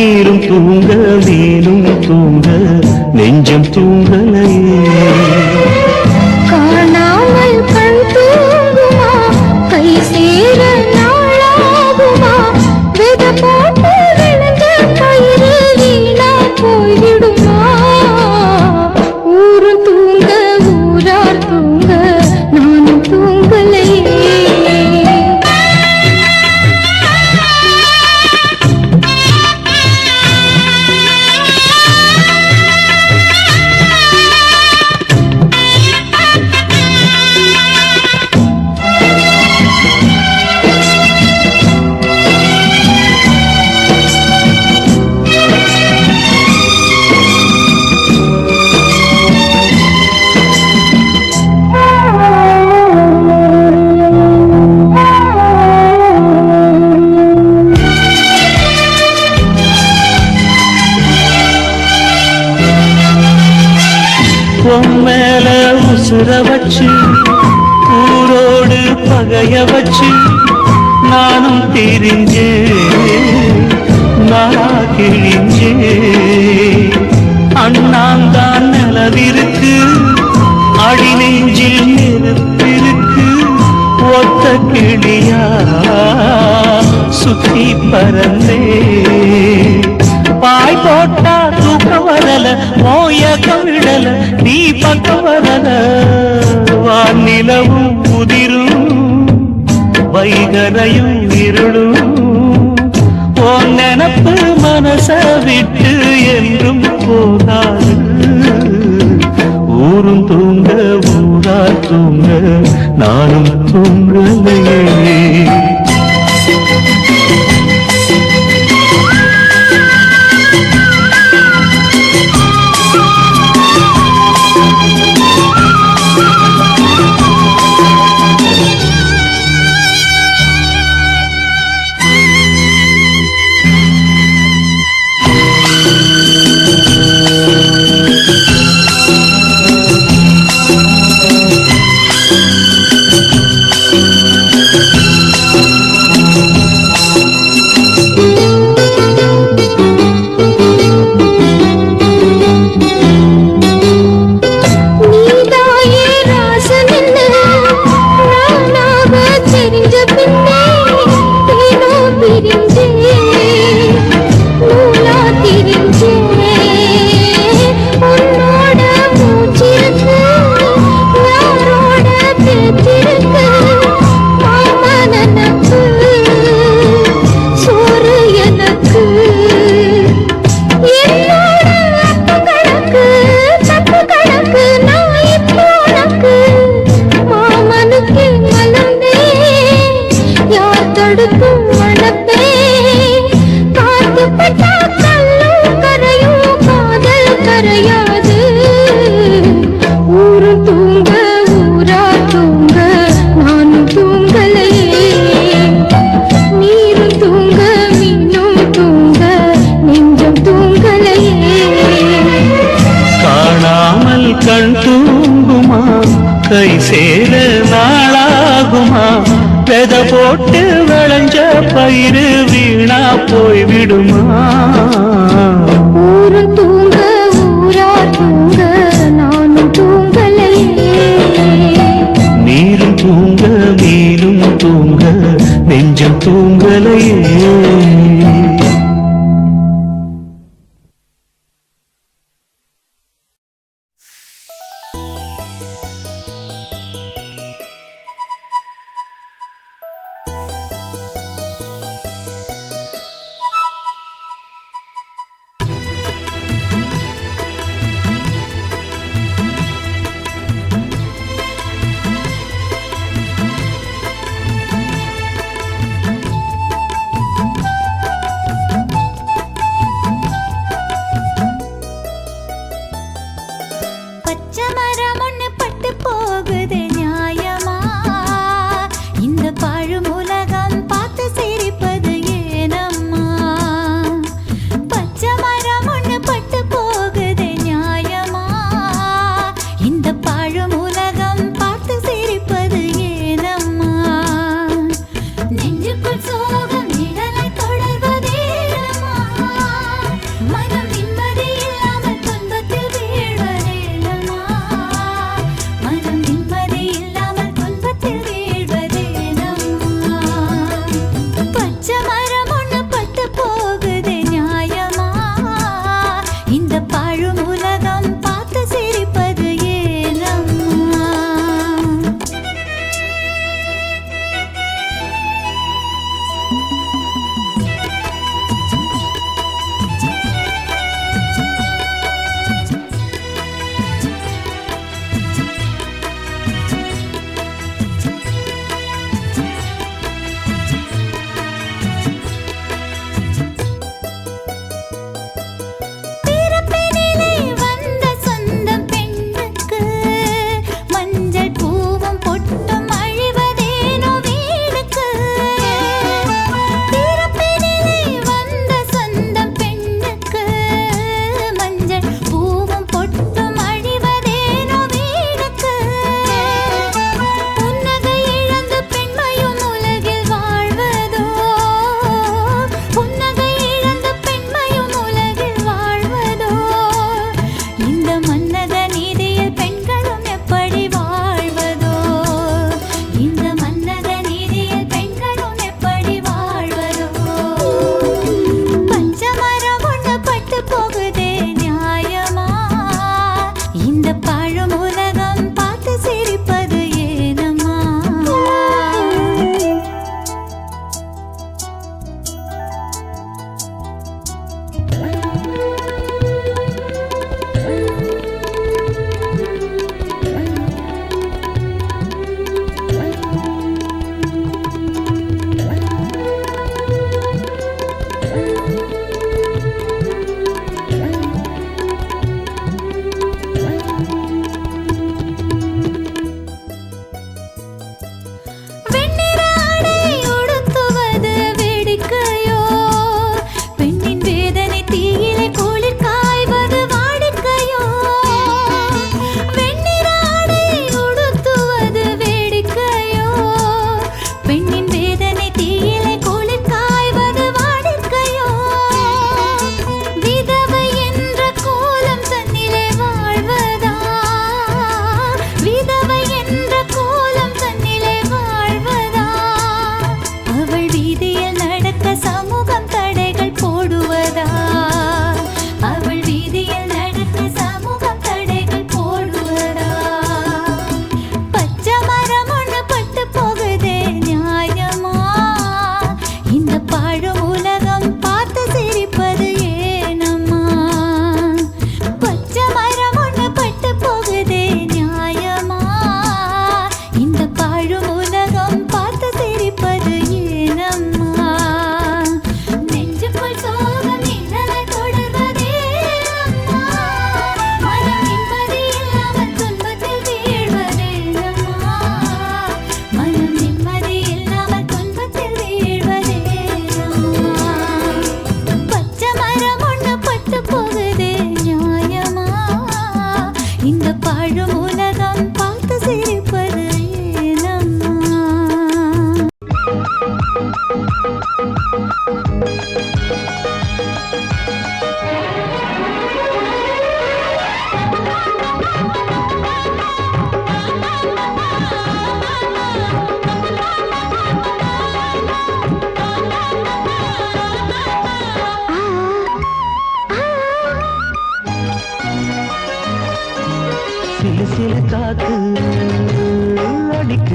நீரும் தூங்க மீனும் தூங்க நெஞ்சம் தூங்கலையே. காணாமல் கண் தூங்குமா கை சேர நாளாகுமா வித போட்டு விழுந்த கயிறு வீணா போய்விடுமா ஊரு தூங்க ஊரார் தூங்க நானும் தூங்கலையே. மேல உசுர வச்சு ஊரோடு பகைய வச்சு நானும் தெரிஞ்சே நாளா கிழிஞ்சே. அண்ணாந்தான் நிலவிருக்கு அடி நெஞ்சில் நெருப்பிருக்கு ஒத்த கிளியா சுத்தி பறந்தே. பாய் போட்டா தூக்கம் வரல மோயக்கம் விடல நீ பக்கம் வரல வானிலவும் முதிரும் வைகரையும் இருளும் உன் நினப்பு மனச விட்டு என்றும் போகாது. ஊரும் தூங்க ஊரா தூங்க நானும் தூங்கலையே. கை சேர நாளாகுமா வெத போட்டு விளைஞ்ச பயிறு வீணா போய் விடுமா. ஊரு தூங்க ஊரா தூங்க நானும் தூங்கலையே. நீரும் தூங்க மீனும் தூங்க நெஞ்சம் தூங்கலையே.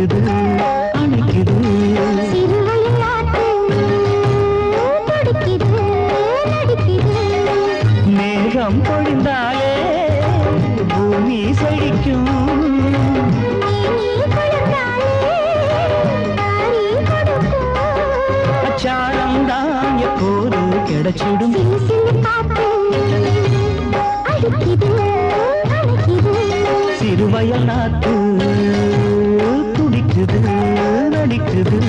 துடிக்குது அணைக்குது மேகம் பொழிந்தாலே பூமி செழிக்கும் அச்சாரம் தான் எப்போது கிடைச்சிடும் சிறுவயல் நாத்து துடிக்குது நடிக்குது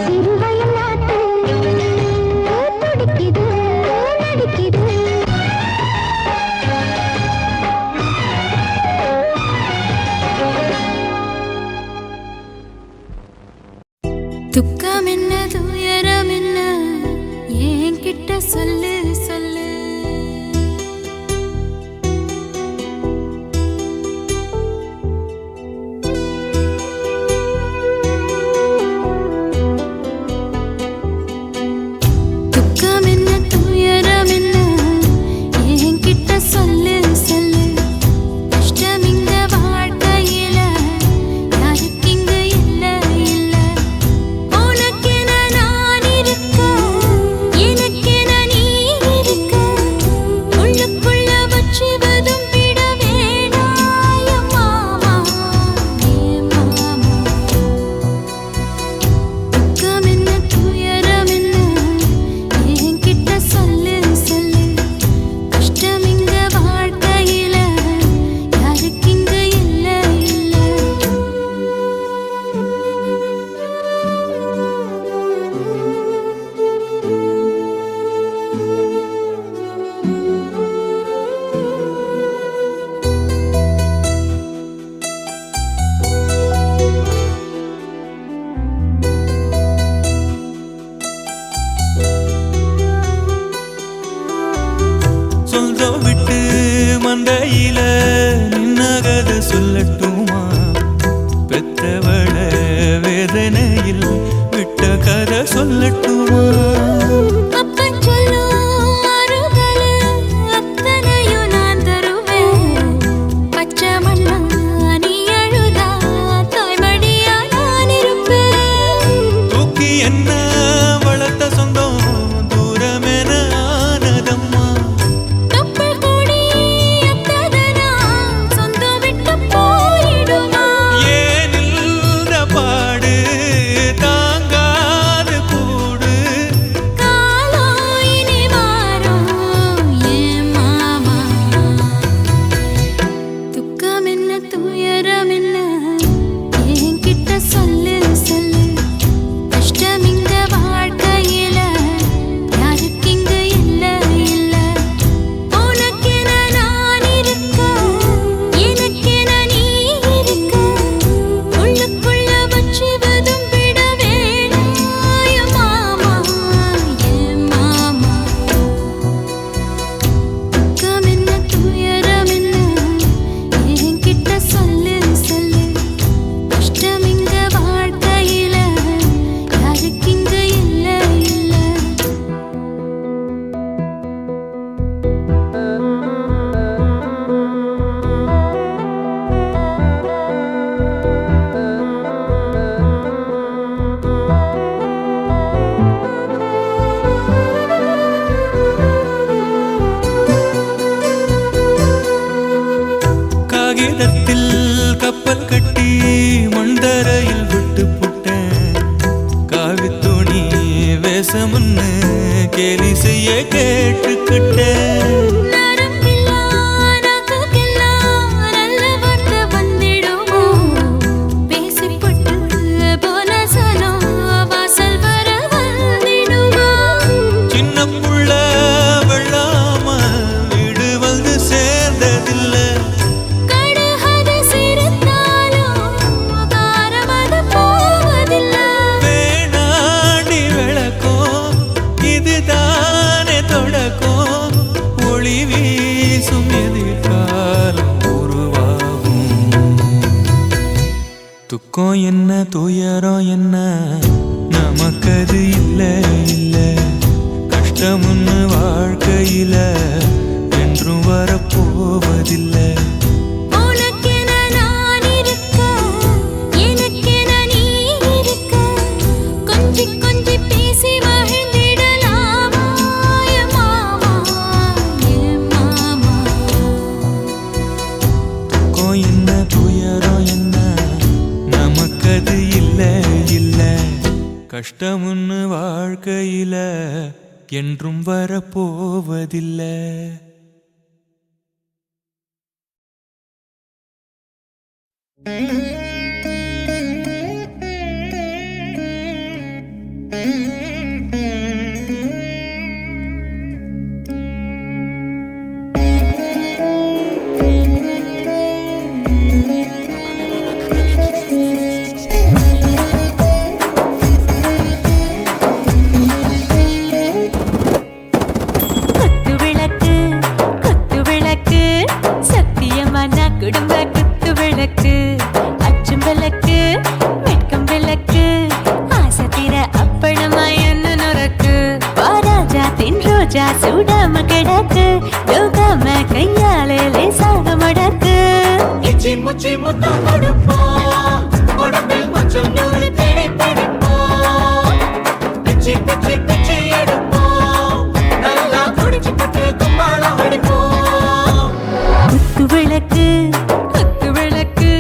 சிறுவயல் நாட்டு துடிக்குது நடிக்குது துக்கம் என்ன துயரம் என்ன என்கிட்ட சொல்லு சொல்லு துக்கம் என்ன துயரம் என்ன என்கிட்ட சொல்லு சொல்லு கஷ்டம் இந்த வாழ்க்கையில யாருக்கு இங்கு இல்ல இல்ல உனக்கென நான் இருக்க எனக்கென நீ சொல்லட்டுமா பெத்தவள வேதனையில் விட்ட கதை சொல்லட்டுமா அப்பன் சொல்லும் ஆறுதலு அத்தனையும் நான் தருவேன் பச்சை மண்ணா நீ அழுதா தாய்மடியா நான் இருப்பேன் தூக்கி என்ன வளர்த்த சொந்தம் தூரமென ஆனதம்மா தொப்புள் கொடி அத்ததனா சொந்தம் விட்டு போயிடுமா ஏனில்த பாடு தாங்காது கூடு காலம் இனி மாறும் ஏன் மாமா துக்கம் என்ன துயரம் என்ன என்கிட்ட சொல்லு சொல்லு கஷ்டம் இந்த வாழ்க்கையில யாருக்கு இங்க இல்ல இல்ல உனக்கென நான் இருக்க எனக்கென நீ இருக்க உள்ளுக்குள்ள வச்சுவதும் விட வேணாய மாமா ஏன் மாமா துக்கம் என்ன துயரம் என்ன என்கிட்ட சொல்லு சொல்லு கஷ்டம் இங்க வாழ்க்கையில யாருக்கு இங்க இல்ல இல்ல காகிதத்தில் கப்பல் கட்டி மண்டரையில் விட்டு புட்டேன் காவித்துணி வேஷமுன்னு கேலி செய்ய கேட்டுக்கிட்டேன் நரம்பில்லா நாக்குக்கெல்லாம் நல்ல வார்த்தை வந்திடுமோ பேசிப்பட்டு போனசனோ வாசல் வர வந்திடுமோ சின்ன புள்ள வெள்ளாம வீடு வந்து சேர்ந்ததில்லை கடுகது சிரித்தாலும் காரமது போவதில்லை வேணாடி விளக்கும் இதுதானே தொடக்கும் ஒளி வீசும் எதிர்காலம் உருவாகும் துக்கம் என்ன துயரம் என்ன நமக்கது இல்ல இல்ல கஷ்டம்னு வாழ்க்கையில என்றும் வரப்போவதில்லை உனக்கென நான் இருக்க எனக்கென நீ இருக்க கொஞ்சி கொஞ்சி பேசி மகிழ்ந்திடலாமா என் மாமா என் மாமா துக்கம் என்ன துயரம் என்ன நமக்கது இல்ல இல்ல கஷ்டம்னு வாழ்க்கையில என்றும் வரப்போவதில்லை குத்து விளக்கு சத்தியமான குடும்ப குத்து விளக்கு அச்சும் விளக்கு வெட்கம் விளக்கு ஆசை தீர அப்பளமா என்ன நுறக்கு வாராஜா தின் ரோஜா சூடாம கிடக்கு யோகாம கையாலே லேசாக மடக்கு இச்சி முச்சி முத்தம் கொடுப்போம் உடம்பில் மச்சம் நூறு தேடி பிடிப்போம் பிச்சி பிச்சி பிச்சி எடுப்போம் நல்லா குடிச்சு பட்டு கும்பாளம் அடிப்போம் குத்து விளக்கு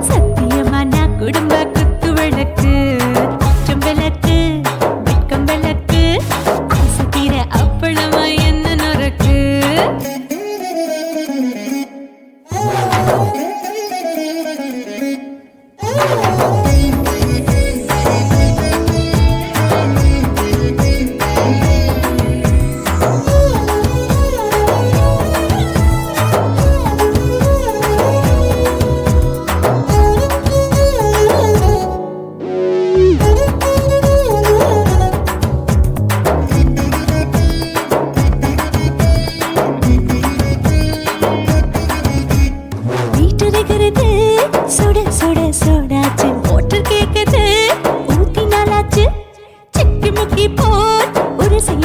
சத்தியமான குடும்ப குத்து விளக்கு அச்சும் விளக்கு வெட்கம் விளக்கு ஆசை தீர அப்பளமா என்ன நுறக்கு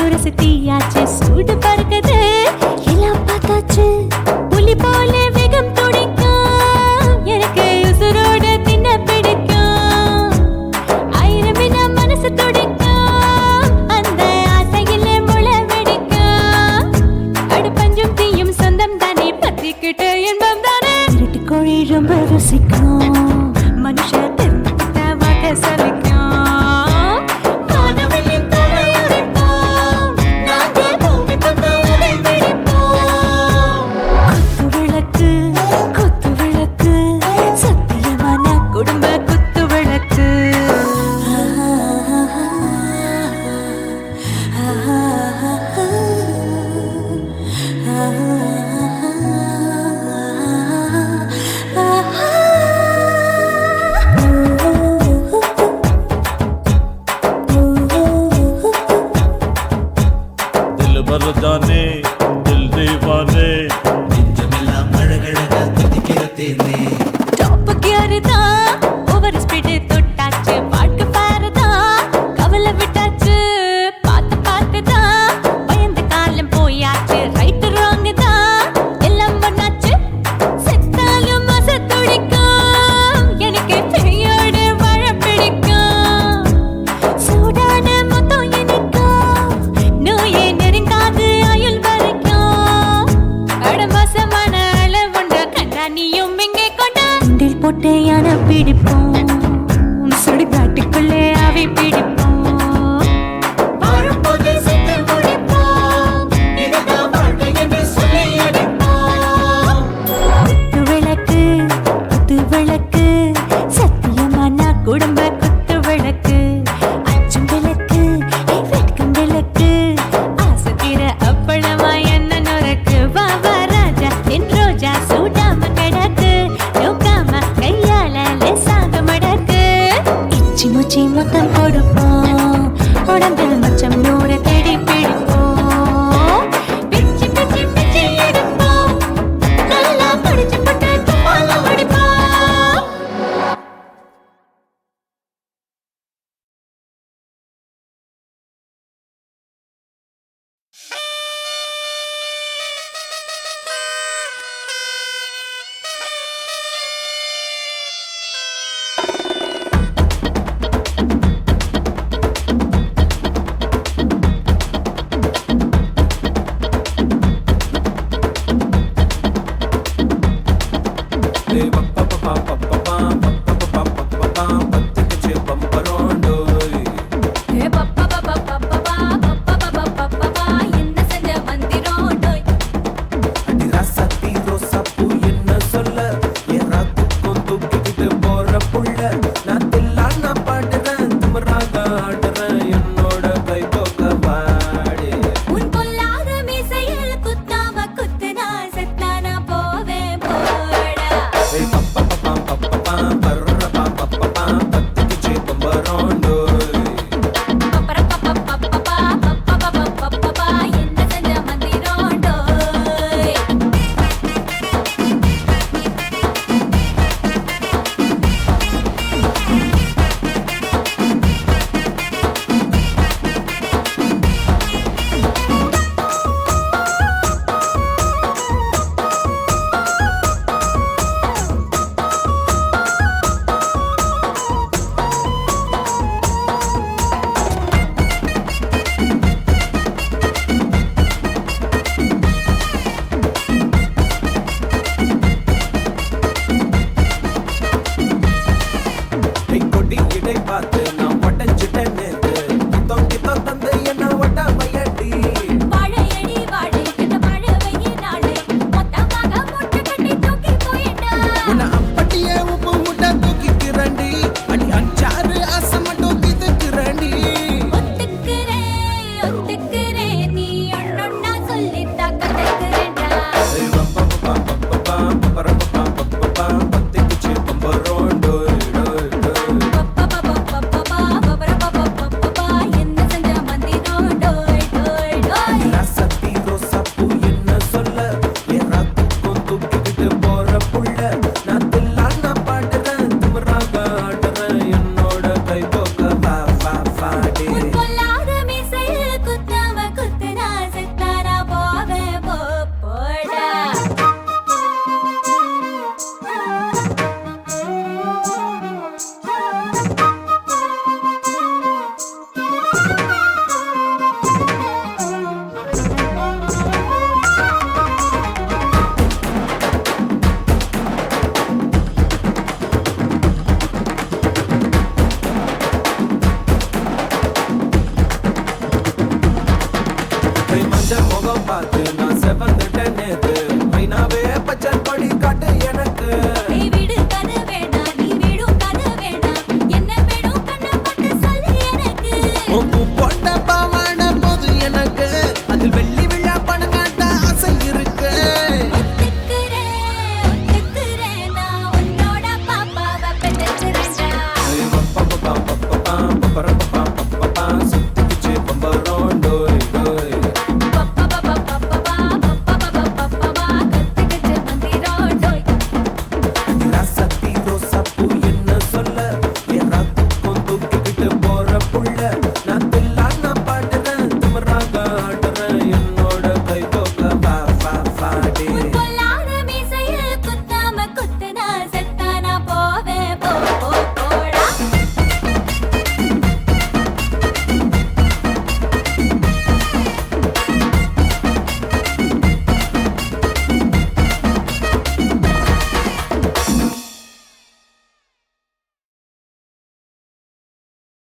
முரசு தீயாச்சு சூடு பறக்குது எல்லாம் பார்த்தாச்சு புலி போல வேகம் துடிக்கும் எனக்கு உசுரோட தின்ன பிடிக்கும் ஆயிரம் மனசு துடிக்கும் அந்த ஆசையில முளை வெடிக்கும் அடுப்பஞ்சும் தீயும் சொந்தம் தானே பத்திக்கிட்டு இன்பம் தானே இருட்டு கோழி ரொம்ப ருசிக்கும் மனுஷ தெரிஞ்சுக்கிட்ட வாக்க சலிக்கும் வானவெளியின் தலையுரிப்போம் நாங்கள் பூமி பந்து அதை பிடிப்போம் குத்து விளக்கு சத்தியமான குடும்ப குத்து விளக்கு दिल भर जाने दिल दीवाने டாப் கியர் தான் ஓவர் ஸ்பீட் தொட்டாச்சு வாழ்க்கை பாரு தான் கவலை விட்டாச்சு பார்த்து தான் பயந்து காலம் போயாச்சு ரைட் ராங் தான் எல்லாம் பண்ணாச்சு செத்தாலும் மச துடிக்கும் எனக்கு பெரியோடு வாழ பிடிக்கும் சூடான மொத்தம் எனக்கும் நோயே நெருங்காது ஆயுள் வரைக்கும் அடமோசமான அளவுண்ட கண்ணானியும் இங்கே கொண்ட உண்டில் போட்டு யானை பிடிப்போம் சுடுகாட்டுக்குள்ளே அவை பிடிப்போம் வாழும்போது செத்து முடிப்போம் இதுதான் வாழ்க்கை என்று சொல்லி அடிப்போம் குத்து விளக்கு சத்தியமான குடும்ப குத்து விளக்கு அச்சும் விளக்கு வெட்கும் விளக்கு ஆசத்திர அப்பளமா என்ன நுறக்கு வா ராஜா என் ரோஜா சூடாம கிடக்கு நோக்காம கையால லேசாக மடக்கு இச்சி முச்சி மொத்தம் கொடுப்போம் பார்த்து நான் செவந்துட்டேன் நேத்து மைனாவே பச்சை கொடி காட்டு எனக்கு நீ விடு கதை வேண்டாம் நீ விடும் கதை வேண்டாம் என்ன வேணும் கண்ணை பட்டு சொல்லு எனக்கு உப்பு போட்ட பாவாட போது எனக்கு அதில் வெள்ளி விழா பணம் காட்ட ஆசை இருக்கு ஒத்துக்கிறேன் நான் உன்னோட பாப்பாவை பெற்றேன்டா சுத்திச்சு பம்பரம் டோய் டோய் ராசத்தி ரோசா பூ என்ன சொல்ல ஏன்னா தூக்கம் தூக்கிக்கிட்டு போற புள்ள நான் தில்லான பாடுறேன் திமிராக ஆடுறேன் என்னோட கை தோக்க வா வா வாடி பொல்லாத மீசையில் குத்தாம குத்துனா செத்தானா போவேன் போடா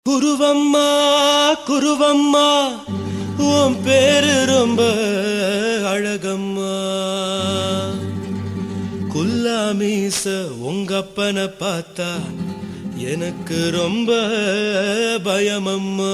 குருவம்மா குருவம்மா உன் பேரு ரொம்ப அழகம்மா குல்லாமீச உங்க அப்பனை பார்த்தா எனக்கு ரொம்ப பயமம்மா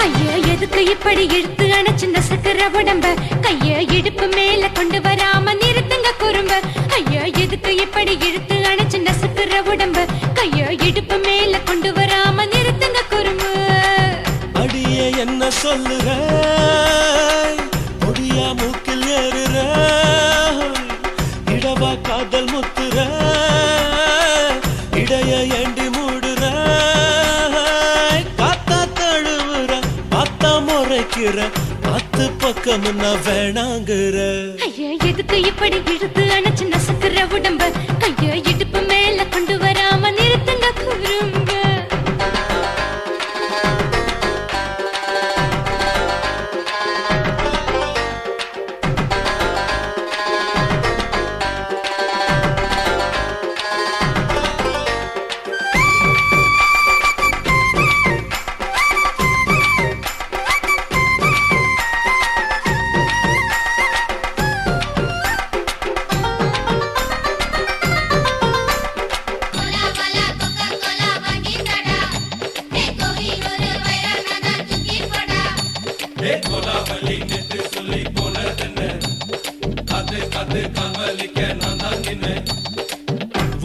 ஐயா எதுக்கு இப்படி இழுத்து அணைச்சு நசுக்கிற உடம்ப கைய இடுப்பு மேல கொண்டு வராம நிறுத்துங்க குறும்ப ஐயா எதுக்கு இப்படி இழுத்து அணைச்சு நசுக்கிற உடம்ப கைய இடுப்பு மேல கொண்டு வராம நிறுத்துங்க குறும்பு அடியே என்ன சொல்லுற பொடியா மூக்கில் ஏறுற இடவா காதல் முத்துற இடைய ஏண்டி மூடுற காத்தா தழுவுற பார்த்தா முறைக்கிற பத்து பக்கம் நான் வேணாங்குற ஐயா எதுக்கு இப்படி இழுத்து அணைச்சு நசுக்கிற உடம்ப கைய இடுப்பு மேல கொண்டு வராம நிறுத்துங்க குறும்ப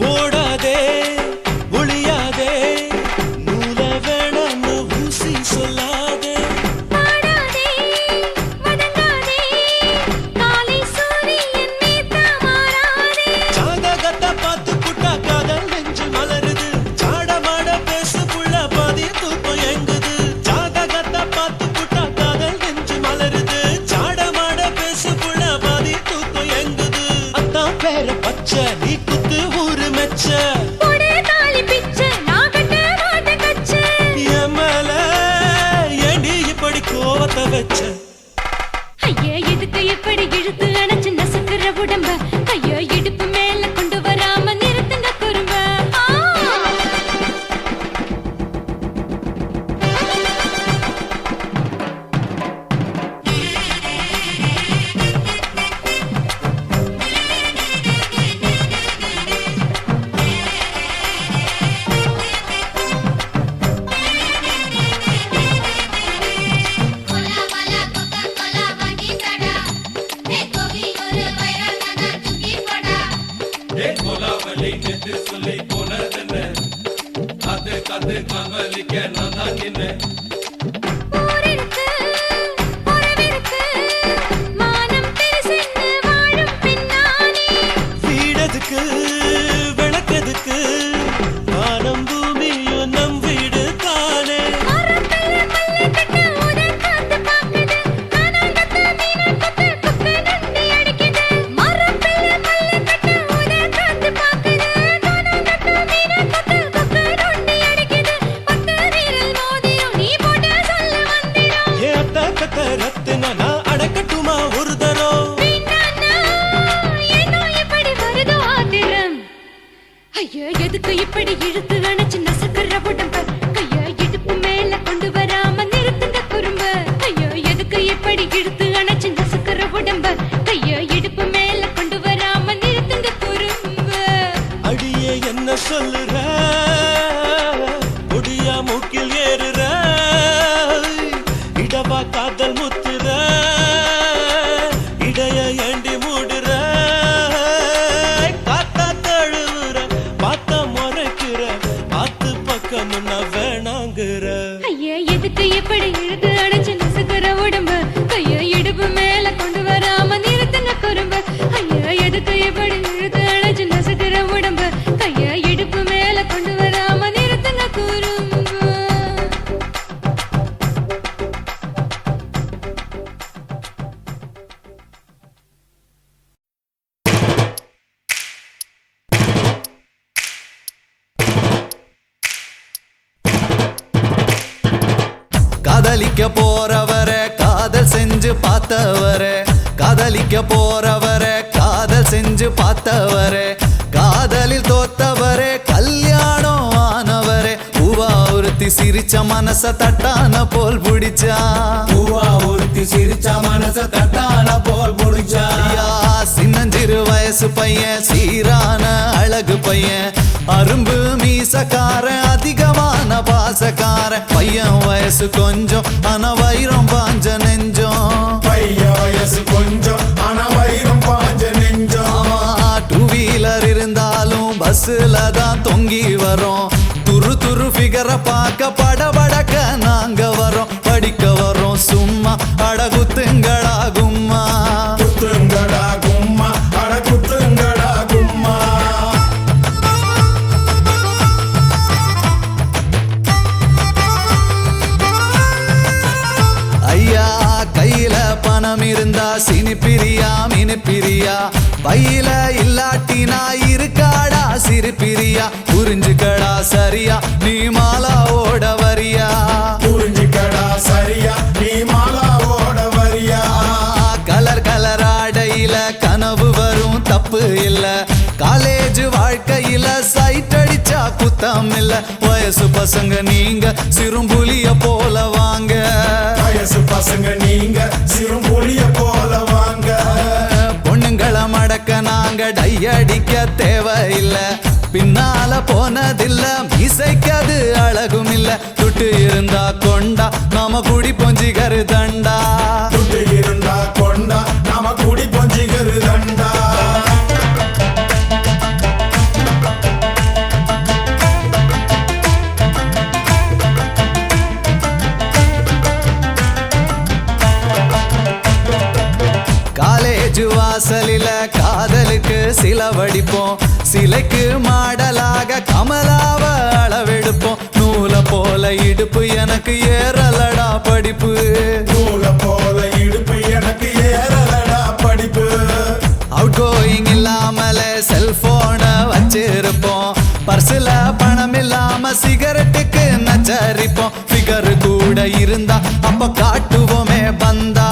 ஓடாதே ஒளியாதே நூல வேணான்னு ஊசி சொல்லாதே பாடாதே வதங்காதே காலை சூரியன் மீதா மாறாதே ஜாதகத்தை பார்த்து புட்டா காதல் நெஞ்சு மலருது சாட மாட பேசு புள்ள பாதி தூக்கம் எங்குது ஜாதகத்தை பார்த்து புட்டா காதல் நெஞ்சு மலருது சாட மாட பேசு புள்ள பாதி தூக்கம் எங்குது அத்தான் பேர பச்சை நீ குத்து ஊரு மெச்ச போடே தாலி பிச்சை நான் கட்ட மாட்ட கச்சை என் மேல ஏண்டி இப்படி கோவத்தை வச்ச ஐயா எதுக்கு இப்படி இழுத்து அணைச்சு நசுக்கிற உடம்ப கைய இடுப்பு மேல கொண்டு வராம நிறுத்துங்க குறும்ப ஊரிருக்கு உறவிருக்கு மானம் பெருசென்னு வாழும் பின்னானே வீடதுக்கு விளக்கதுக்கு வானம் பூமியும் நம் வீடு தானே மரத்துல இப்படி இழுத்து அணைச்சு நசுக்கிற உடம்ப கைய இடுப்பு மேல கொண்டு வராம நிறுத்துங்க குறும்ப ஐயோ எதுக்கு இப்படி இழுத்து அணைச்சு நசுக்கிற உடம்ப கைய இடுப்பு மேல கொண்டு வராம நிறுத்துங்க குறும்ப அடியே என்ன சொல்லுற முடியா மூக்கில் ஏறுற இடவா காதல் முத்துற இடைய ஏண்டி மூடுற காத்தா தழுவுற பார்த்த முறைக்கிற பார்த்து பக்கம் வேணாங்குற ஐயா எதுக்கு இப்படி இழுத்து அணைச்சு நசுக்கிற உடம்ப கைய இடுப்பு மேல கொண்டு வராம நிறுத்துங்க குறும்ப ஐயா எதுக்கு இப்படி இழுத்து அணைச்சு நசுக்கிற உடம்ப கைய இடுப்பு மேல கொண்டு வராம நிறுத்துங்க குறும்ப காதலிக்க போறவரை காதல் செஞ்சு பார்த்தவரே காதலிக்க போறவரை காதல் செஞ்சு பார்த்தவரே காதலில் தோத்தவரே கல்யாணம் ஆனவரே பூவா ஒருத்தி சிரிச்ச மனச தட்டான போல் பிடிச்சா பூவா ஒருத்தி சிரிச்ச மனச தட்டான போல் முடிச்சா சின்னஞ்சிறு வயசு பையன் சீரான அழகு பையன் அரும்பு மீசக்காரன் அதிகமான பாசக்காரன் பையன் வயசு கொஞ்சம் ஆனா வைரம் பாஞ்ச நெஞ்சம் பையன் வயசு கொஞ்சம் ஆனா வைரம் பாஞ்ச நெஞ்சம் டூ வீலர் இருந்தாலும் பஸ்ல தான் தொங்கி வரோம் துரு துரு ஃபிகரை பார்க்க படபடக்க நாங்க வரோம் படிக்க வரோம் சும்மா அடகுத்துங்கடா கும்மா குத்துங்கடா கும்மா அட குத்துங்கடா கும்மா ஐயா கையில பணம் இருந்தா சினிப்பிரியா மினிப்பிரியா பையில இல்லாட்டினா இருக்காடா சிரிப்பிரியா புரிஞ்சுக்கடா சரியா நீ மாலா ஓட வரியா புரிஞ்சுக்கடா சரியா நீ மாலா ஓட வரியா கலர் கலர் ஆடையில கனவு வரும் தப்பு இல்ல காலேஜ் வாழ்க்கையில சைட் அடிச்சா குத்தம் இல்ல வயசு பசங்க நீங்க சிறும்புலிய போல வாங்க வயசு பசங்க நீங்க சிறும்புலிய போல வாங்க பொண்ணுங்களை மடக்க நாங்க டை அடிக்க தேவையில்ல பின்னால போனதில்ல மீசைக்கது அழகும் இல்ல துட்டு இருந்தா கொண்டா நாம குடி பொஞ்சிகரு தண்டா துட்டு இருந்தா கொண்டா நாம குடி பொஞ்சிகரு தண்டா காலேஜ் வாசலில காதலுக்கு சிலவடிப்போம் சிலைக்கு மாடலாக கமலாவ அளவெடுப்போம் நூல போல இடுப்பு எனக்கு ஏறலடா படிப்பு நூல போல இடுப்பு எனக்கு ஏறலடா படிப்பு அவுட் கோயிங் இல்லாமல செல்போன வச்சிருப்போம் பர்சுல பணம் இல்லாம சிகரெட்டுக்கு நச்சரிப்போம் ஃபிகர் கூட இருந்தா அப்ப காட்டுவோமே பந்தா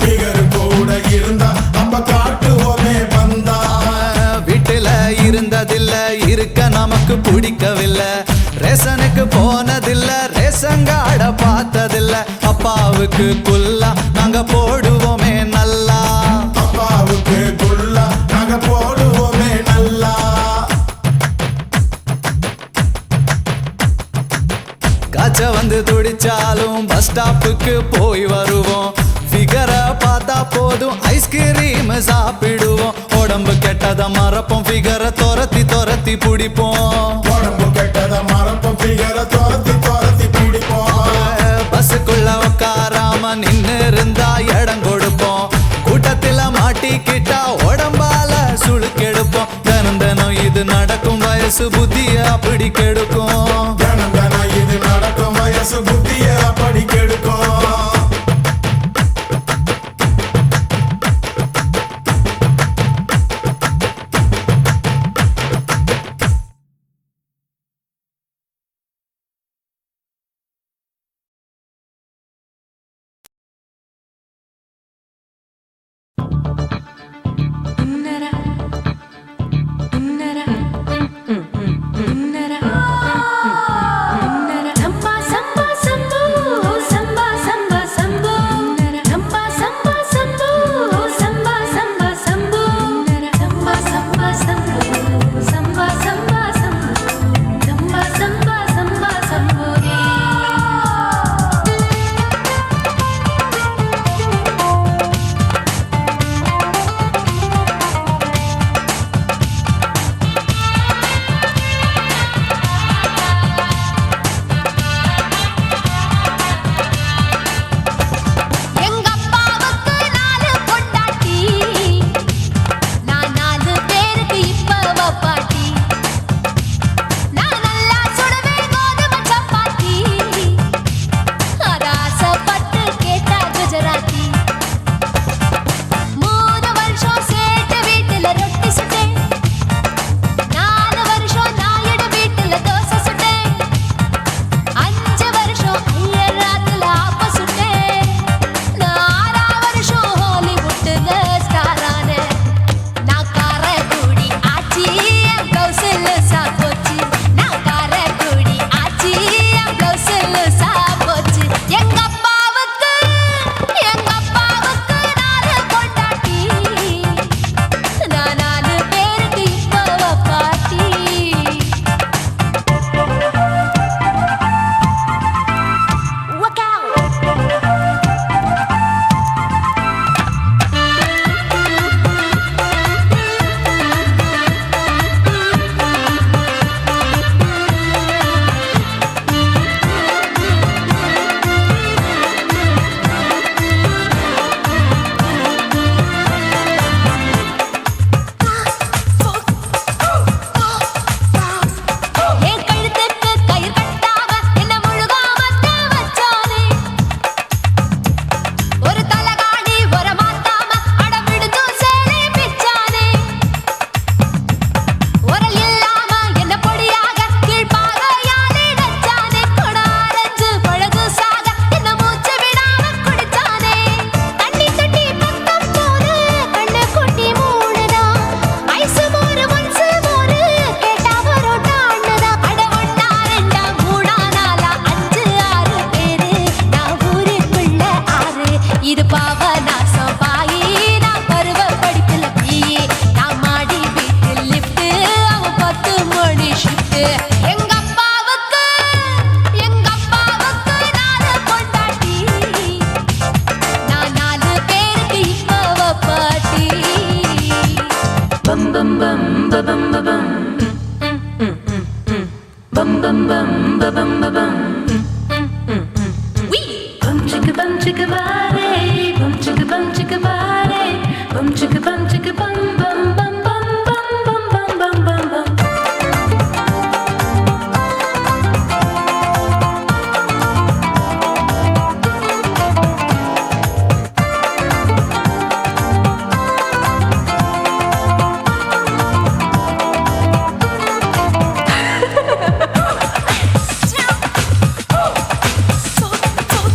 ஃபிகர் கூட இருந்தா அப்ப காட்டுவோமே பந்தா வீட்டுல இருந்ததில்ல இருக்க நமக்கு பிடிக்கவில்லை ரேஷனுக்கு போனதில்ல ரேஷங்காட பார்த்ததில்ல அப்பாவுக்கு குல்லா நாங்க போடுவோமே நல்லா அப்பாவுக்கு குல்லா நாங்க போடுவோமே நல்லா காய்ச்ச வந்து துடிச்சாலும் பஸ் ஸ்டாப்புக்கு போய் வருவோம் ஃபிகரை பார்த்தா போதும் ஐஸ்கிரீம் சாப்பிடுவோம் உடம்பு கெட்டத மறப்போம் ஃபிகரை துரத்தி துரத்தி பிடிப்போம் உடம்பு கெட்டத மறப்போம் ஃபிகரை துரத்தி துரத்தி பிடிப்போம் பஸ்ஸுக்குள்ள உட்காராம நின்னு இருந்தா இடம் கொடுப்போம் கூட்டத்தில மாட்டிக்கிட்டா உடம்பால சுழுக்கெடுப்போம் தினம் தினம் இது நடக்கும் வயசு புத்திய அப்படி கெடுக்கும் தினம் தினம் இது நடக்கும் வயசு புத்திய அப்படி கெடுக்கும் உன்னரா bum bum bum ba bum ba bum. Bum chicka body, bum chicka body, bum chicka bum bum bum bum bum bum bum bum bum.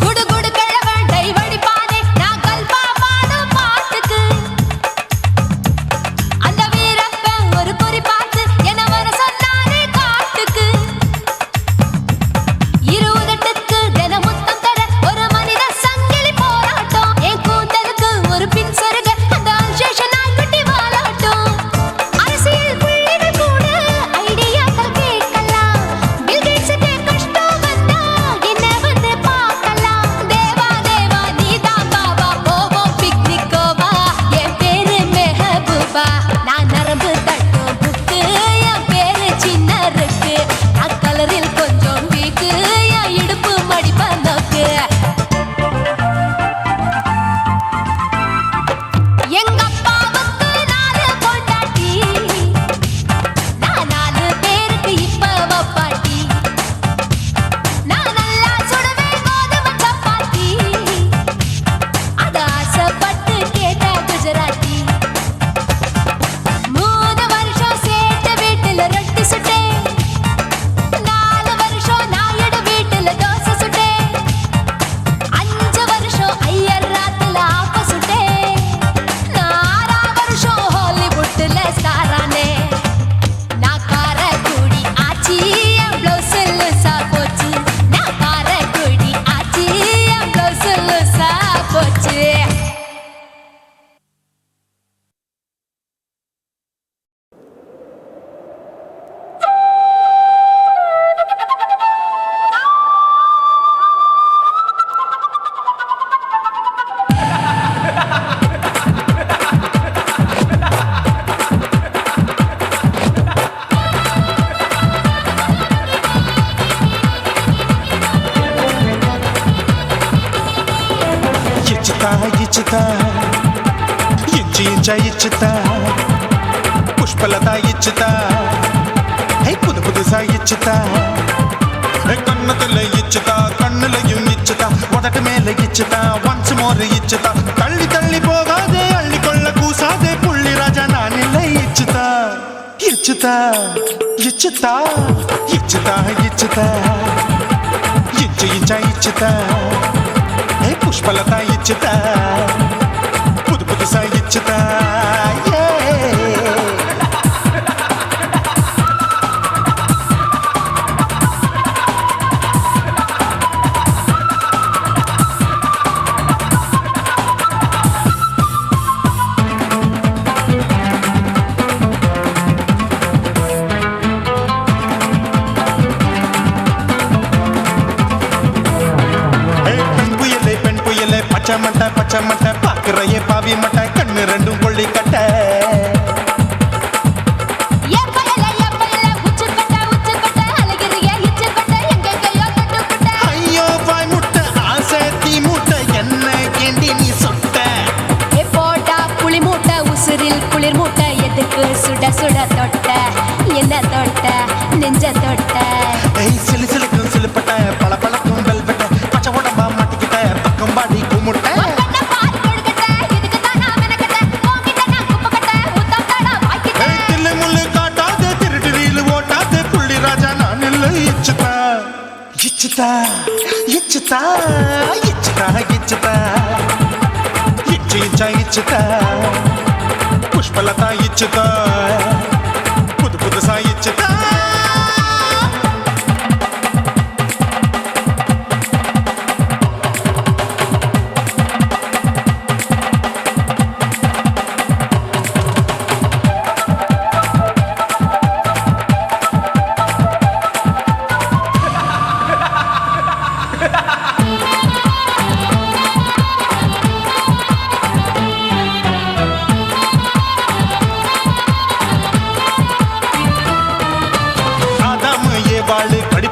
குடு குடு கிழவன் டைவடி பானே நான் கல்பா பாடும் பாட்டுக்கு அந்த வீரப்பன் ஒரு குறி பார்த்து என்ன வர சொன்னானே காட்டுக்கு 20 தின முத்தம் தர ஒரு மனித சங்கிலி போராட்டம் என் கூந்தலுக்கு ஒரு பின் சொருக அந்த அல்சேஷன் நாய்க்குட்டி வாலாட்டம் அரசியல் புள்ளிகள் கூட ஐடியாக்கள் கேட்கலாம் பில் கேட்ஸுக்கு கஷ்டம் வந்தா என்ன வந்து பார்க்கலாம் தேவா தேவா நீதான் பாபா போவோம் பிக்னிக்கோவா என் பேரு மெஹபூபா நான் நரம்பு தட்டும் புக்கு என் பேரு சின்ன இருக்கு நான் கலரில் கொஞ்சம் வீக்கு என் இடுப்பு மடிப்ப நோக்கு எங்க அப்பாவுக்கு 4 பொண்டாட்டி நான் 4 பேருக்கு இப்ப வப்பாட்டி நான் நல்லா சுடுவேன் கோதுமை சப்பாத்தி அத ஆசைப்பட்டு கேட்ட குஜராத்தி 3 வருஷம் சேர்த்த வீட்டுல ரொட்டி சுட்டேன் 4 வருஷம் நாயுடு வீட்டுல தோசை சுட்டேன் 5 வருஷம் ஐயர் ராத்துல ஆப்ப சுட்டேன் நான் 6 வருஷம் ஹாலிவுட்ல ஸ்டாரானே நான் காரக்குடி ஆச்சி என் ப்ளவுஸ் லூசா போச்சு நான் காரக்குடி ஆச்சி என் ப்ளவுஸ் லூசா போச்சு ఇచ్చుతా ఇచ్చుతా పుష్పలత ఇచ్చుతా புது புதுசா இச்சுதா கண்ணத்துல இச்சுதா கண்ணுலையும் இச்சுதா உதட்டு மேல இச்சுதா ஒன்ஸ் மோர் இச்சுதா தள்ளி தள்ளி போகாதே அள்ளி கொள்ள கூசாதே புள்ளி ராஜா நான் இல்லை இச்சுதா இச்சுதா இச்சுதா இச்சுதா இச்சுதா இச்சு இச்சா இச்சுதா புஷ்பலதா இச்சுதா புது புதுசா இச்சுதா பச்சை மட்டை பாக்குறையே பாவி மட்டை கண்ணு ரெண்டும் கொள்ளி கட்ட ஐயோ வாய் முட்டை ஆசை தீ மூட்டை என்ன கேண்டி நீ சொட்ட போட்டா புளி மூட்டை உசுரில் குளிர் மூட்டை எதுக்கு சுட சுட தொட்ட என்ன தொட்ட நெஞ்ச தொட்ட சிலு சிலுக்கும் சிலுப்பட்ட பல பழக்கும் வெல்வெட்ட பச்சை உடம்பா மாட்டிக்கிட்ட பக்கம் பாடி குமுட்ட இச்சுதா இச்சுதா இச்சுதா இச்சுதா இச்சு இச்சா இச்சுதா புஷ்பலதா இச்சுதா புது புதுசா இச்சுதா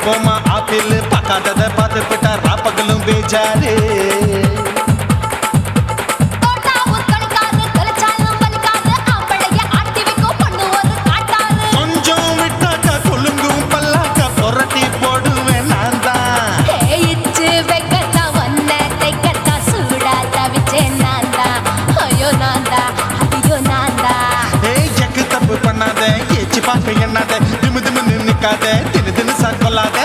கோமா ஆப்பிள் பார்க்காதத பார்த்து விட்டா ராப்பகலும் பேஜாரு கொஞ்சம் விட்டாக்க கொலுங்கும் பல்லாக்க புரட்டி போடுவேன் நான் தான் எக்கு தப்பு பண்ணாத ஏச்சு பார்க்க எண்ணாத திமு திமு நிக்காத தினு தினு சாக்கொள்ளாத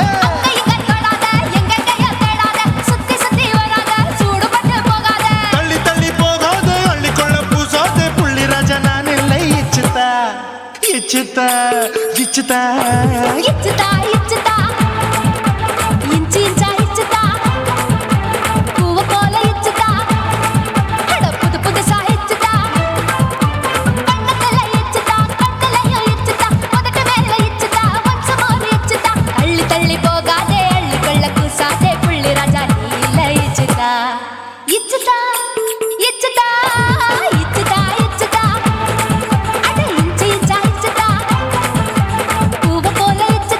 தள்ளி தள்ளி போகாத அள்ளிக்கொள்ள பூசாத புள்ளி ராஜா நான் இல்லை இச்சுதா இச்சுதா இச்சுதா இச்சுதா இச்சுதா இஞ்சி இஞ்சா இச்சுதா பூவ போல இச்சுதா அட புது புதுசா இச்சுதா கண்ணத்துல இச்சுதா கட்டலையும் இச்சுதா முதட்டு மேல இச்சுதா வம்சமோர் இச்சுதா தள்ளி தள்ளி போகாதே அள்ளி கொள்ள கூசாதே புள்ளி ராஜா நீல இச்சுதா இச்சுதா இச்சுதா இச்சுதா இச்சுதா அட இஞ்சி இஞ்சா இச்சுதா பூவ போல இச்சுதா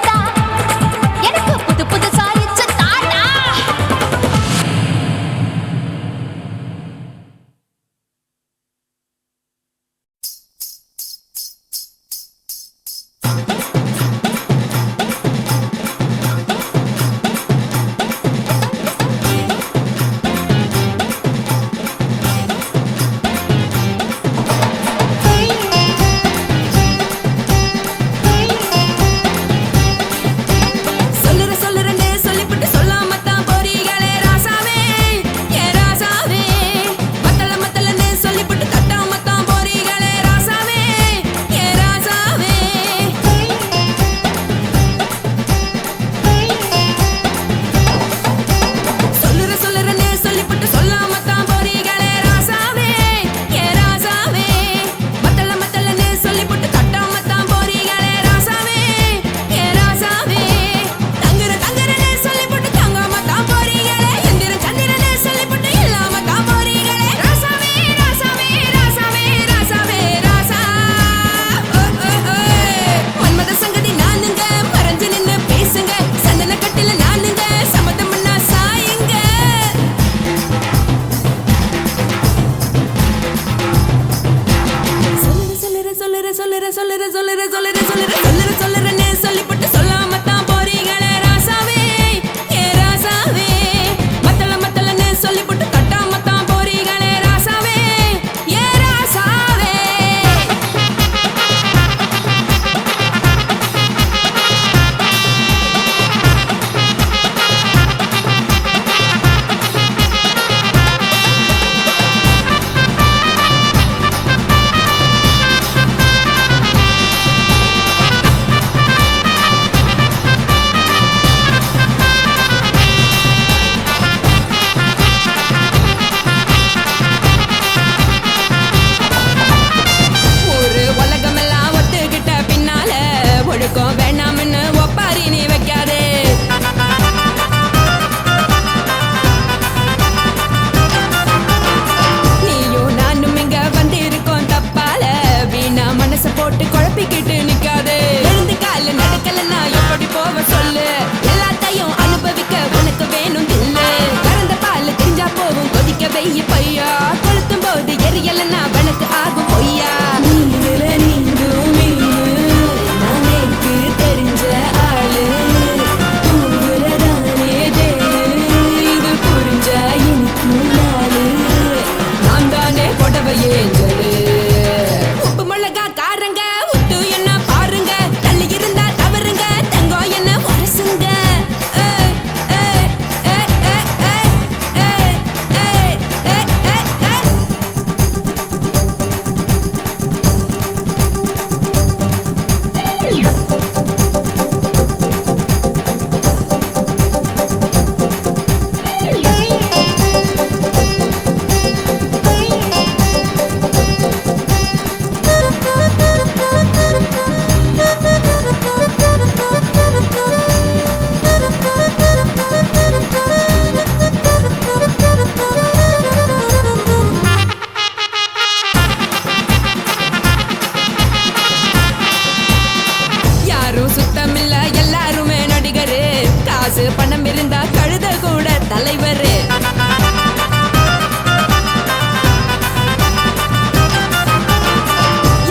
காசு பணம் இருந்தா கழுத கூட தலைவர்.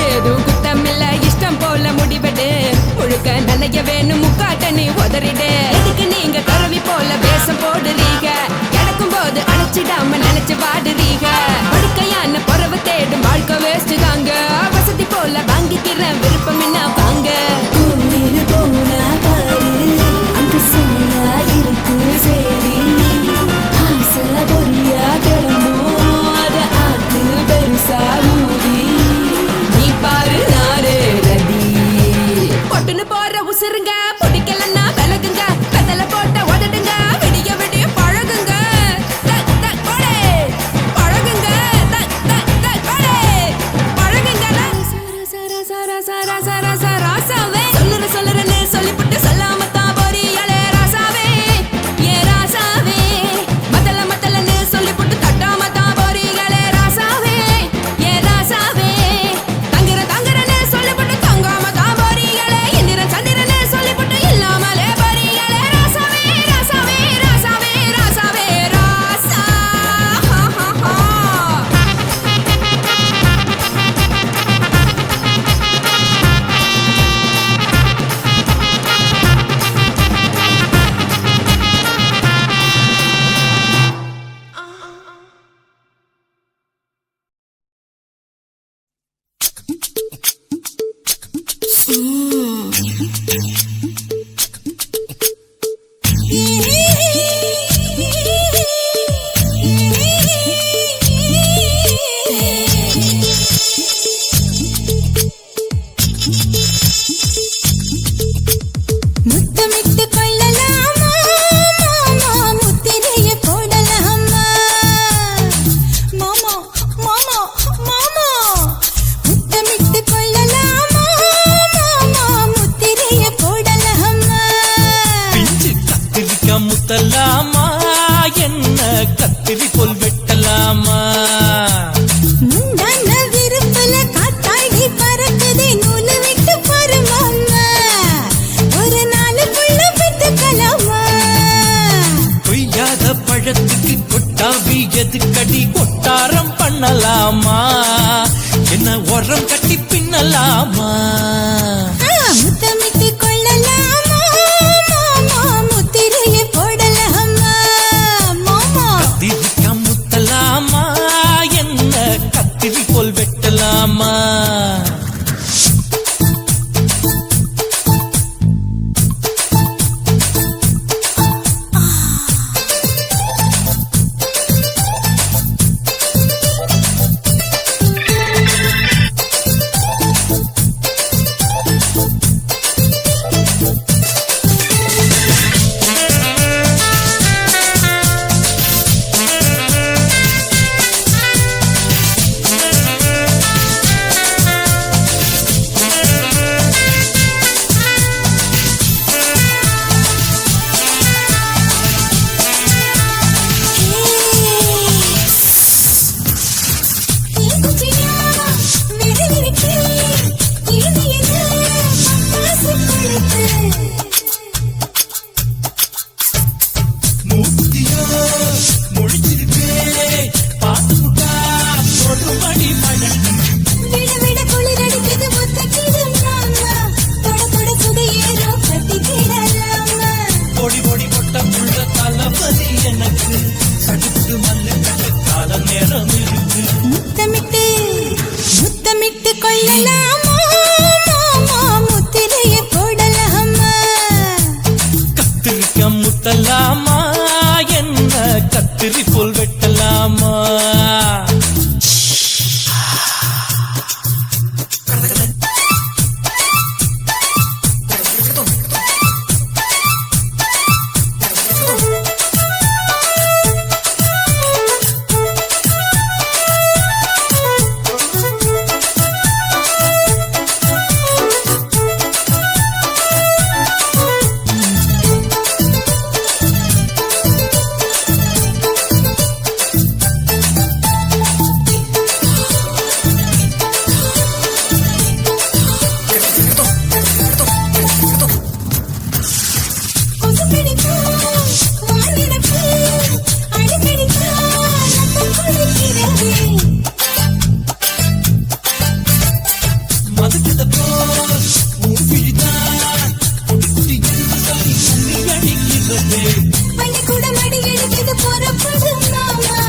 ஏதும் குத்தமில்ல இஷ்டம் போல முடிவெடு. முழுக்க நனைய வேணும் முக்காட்ட நீ உதறிடு. எதுக்கு நீங்க கரவி போல வேஷம் போடுறீங்க? கிடக்கும் போது அணைச்சிடாம நினைச்சு வாடுறீங்க. படுக்கையான பொறவை தேடும் வாழ்க்கை வேஸ்ட் தாங்க. வசதி போல வாங்கிக்கிறேன் விருப்பம் என்ன வாங்க. நீ பாரு நாரே ரதி பொட்டுன்னு போற உசுருங்க. பிடிக்கலன்னா விலகுங்க. பெதல போட்ட உதடுங்க. விடிய விடிய பழகுங்க. பழகுங்க பழகுங்க. ராசாவே சொல்லுறேன்னு சொல்லிவிட்டு சொல்லாமத்தான் போறியாளே ராசாவே. ஏ ராசாவே மத்தலன்னு சொல்லிவிட்டு தட்டாமத்தான் போறீங்களே ராசாவே. ஏ ராசாவே தங்குறன்னு சொல்லிவிட்டு தங்காமத்தான் போறீங்களே. இந்திரன் சந்திரன்னு சொல்லிவிட்டு இல்லாமலே போறீங்களே ராசாவே ராசாவே ராசாவே ராசாவே ராசா. முத்தமிட்டு கொள்ளலாமா மாமா முத்திரைய போடலாமா மாமா மாமா மாமா முத்தமிட்டு கொள்ளலாமா மாமா முத்திரைய போடலாமா. பிஞ்சு கத்திரிக்க முத்தலாமா என்ன கத்திரி போல் வெட்டலாமா. முந்தான விருப்பல காத்தாடி பறக்குதே நூலு விட்டு பருமாமா. ஒரு நாளுக்குள்ள பெற்றுக்கலாமா. கொய்யாத பழத்துக்கு கொட்டாவி எதுக்கடி கொட்டாரம் பண்ணலாமா. என்ன உரம் கட்டி பின்னலாமா. முத்தமிட்டு கொள்ளலாமா மாமா முத்திரைய போடலாமா மாமா. கத்திரிக்க முத்தலாமா என்ன கத்திரி போல் வெட்டலாமா. முத்தமிட்டு கொள்ளலாமா மாமா முத்திரைய போடலாமா. கத்திரிக்க முத்தலாமா என்ன கத்திரி போல் வெட்டலாமா. பள்ளிக்கூட மடி எடுக்குது புறப்படு மாமா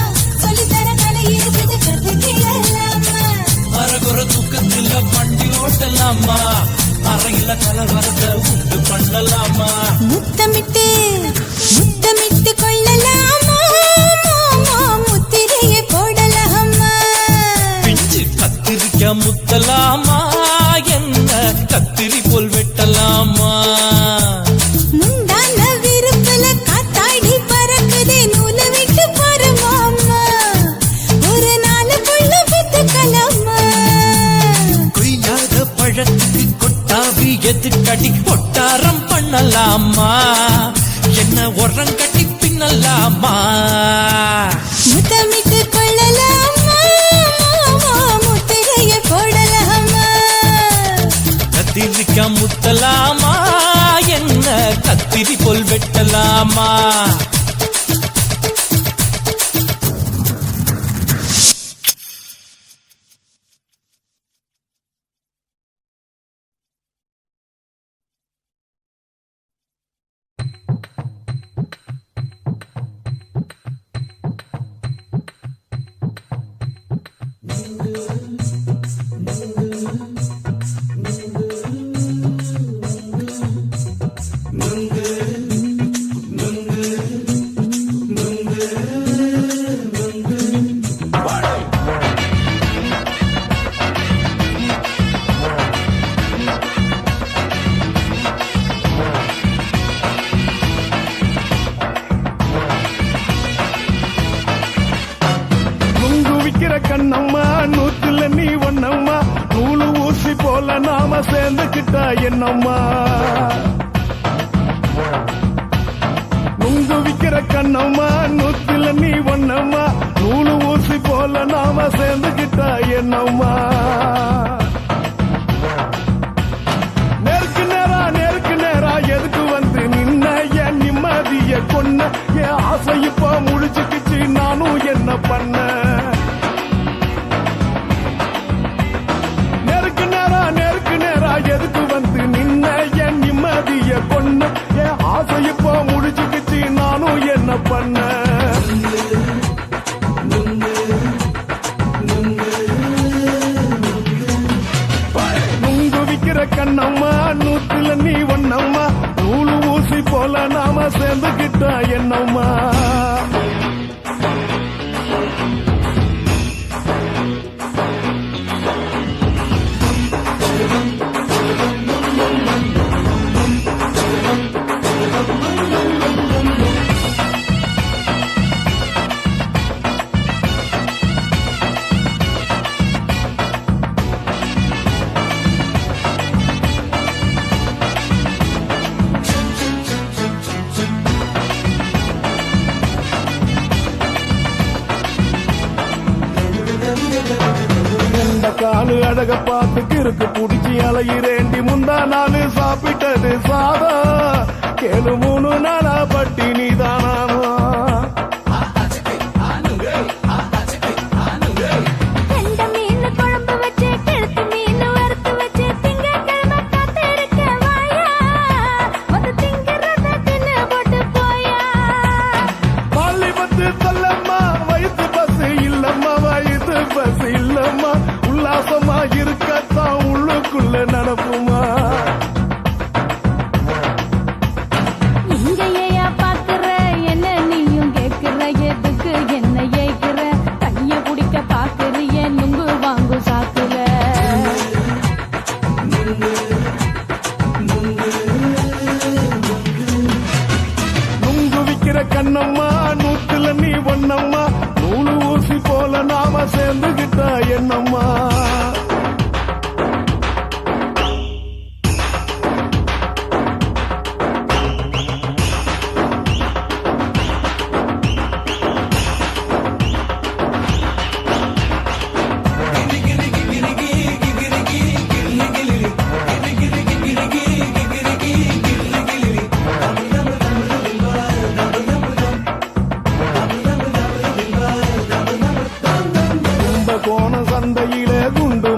சொல்லித்தர கலை இருக்குது கத்து கேளலாமா அரகுற தூக்கத்துல வண்டி ஓட்டலாமா அறையில கலவரத்தை உண்டு பண்ணலாமா முத்தமிட்டு முத்தமிட்டு கொள்ளலாமா மாமா முத்திரையை போடலாமா பிஞ்சு கத்திரிக்க முத்தலாமா என்ன கத்திரி போல் வெட்டலாமா முந்தான விருப்பல காத்தாடி பறக்குதே நூல விட்டு பாரு மாமா ஒரு நாளுக்குள்ள வித்துக்கலாமா கொய்யாத பழத்துக்கு கொட்டாவி எதுக்கடி ஒட்டாரம் பண்ணலாமா என்ன உரங்கட்டி பின்னலாமா முத்தமிட்டு கொள்ளலாமா மாமா முத்திரையை போடலாமா கத்திரிக்க முத்தலாமா என்ன கத்திரி போல் வெட்டலாமா கண்ணம்மா நூத்துல நீ ஒன்னம்மா நூலு ஊசி போல நாம சேர்ந்துக்கிட்டா என்னம்மா நுங்கு விக்கிற கண்ணம்மா நூத்துல நீ ஒன்னம்மா நூலு ஊசி போல நாம சேர்ந்துக்கிட்டா என்னம்மா நேருக்கு நேரா எதுக்கு வந்து நின்ன என் நிம்மதிய கொன்ன என் ஆசை இப்ப முடிச்சுக்கிச்சு நானும் என்ன பண்ண எதுக்கு வந்து நின்ன என் நிம்மதிய கொன்ன என் ஆசை இப்போ முடிச்சுக்கிச்சு நானும் என்ன பண்ண நுங்கு விக்கிற கண்ணம்மா நூத்துல நீ ஒன்னம்மா நூலு ஊசி போல நாம சேர்ந்துக்கிட்டா என்னம்மா காலு அழக பார்த்து கிறுக்கு புடிச்சி அலையிறேண்டி முந்தா நாலு சாப்பிட்டது சாதா கேளு 3 நாளா பட்டினி தானாமா உல்லாசமா இருக்கத்தான் உள்ளுக்குள்ள நடப்புமா இங்கேயா பாக்குற என்ன நீயும் கேக்குற எதுக்கு என்ன ஏக்குற கைய குடிக்க பாக்குறிய நுங்கு வாங்கு சாக்குற நுங்கு விக்கிற கண்ணம்மா நூத்துல நீ ஒன்னம்மா நூலு ஊசி போல நாம சேர்ந்துகிட்டா என்னம்மா கோண சந்தையிலே குண்டு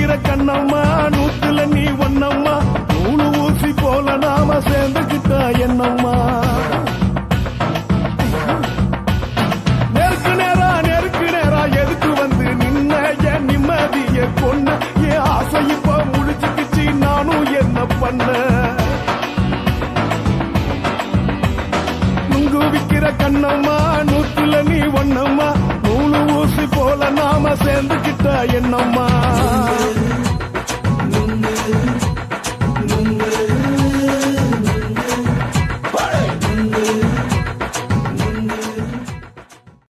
விக்கிற கண்ணம்மா நூத்துல நீ ஒன்னம்மா நூலு ஊசி போல நாம சேர்ந்துக்கிட்டா என்னம்மா நெருக்கு நேரா எதுக்கு வந்து நின்ன என் நிம்மதிய கொன்ன என் ஆசை இப்ப முடிச்சுக்கிச்சு நானும் என்ன பண்ண நுங்கு விக்கிற கண்ணம்மா நூத்துல நீ ஒன்னம்மா நூலு ஊசி போல நாம சேர்ந்துக்கிட்டா என்னம்மா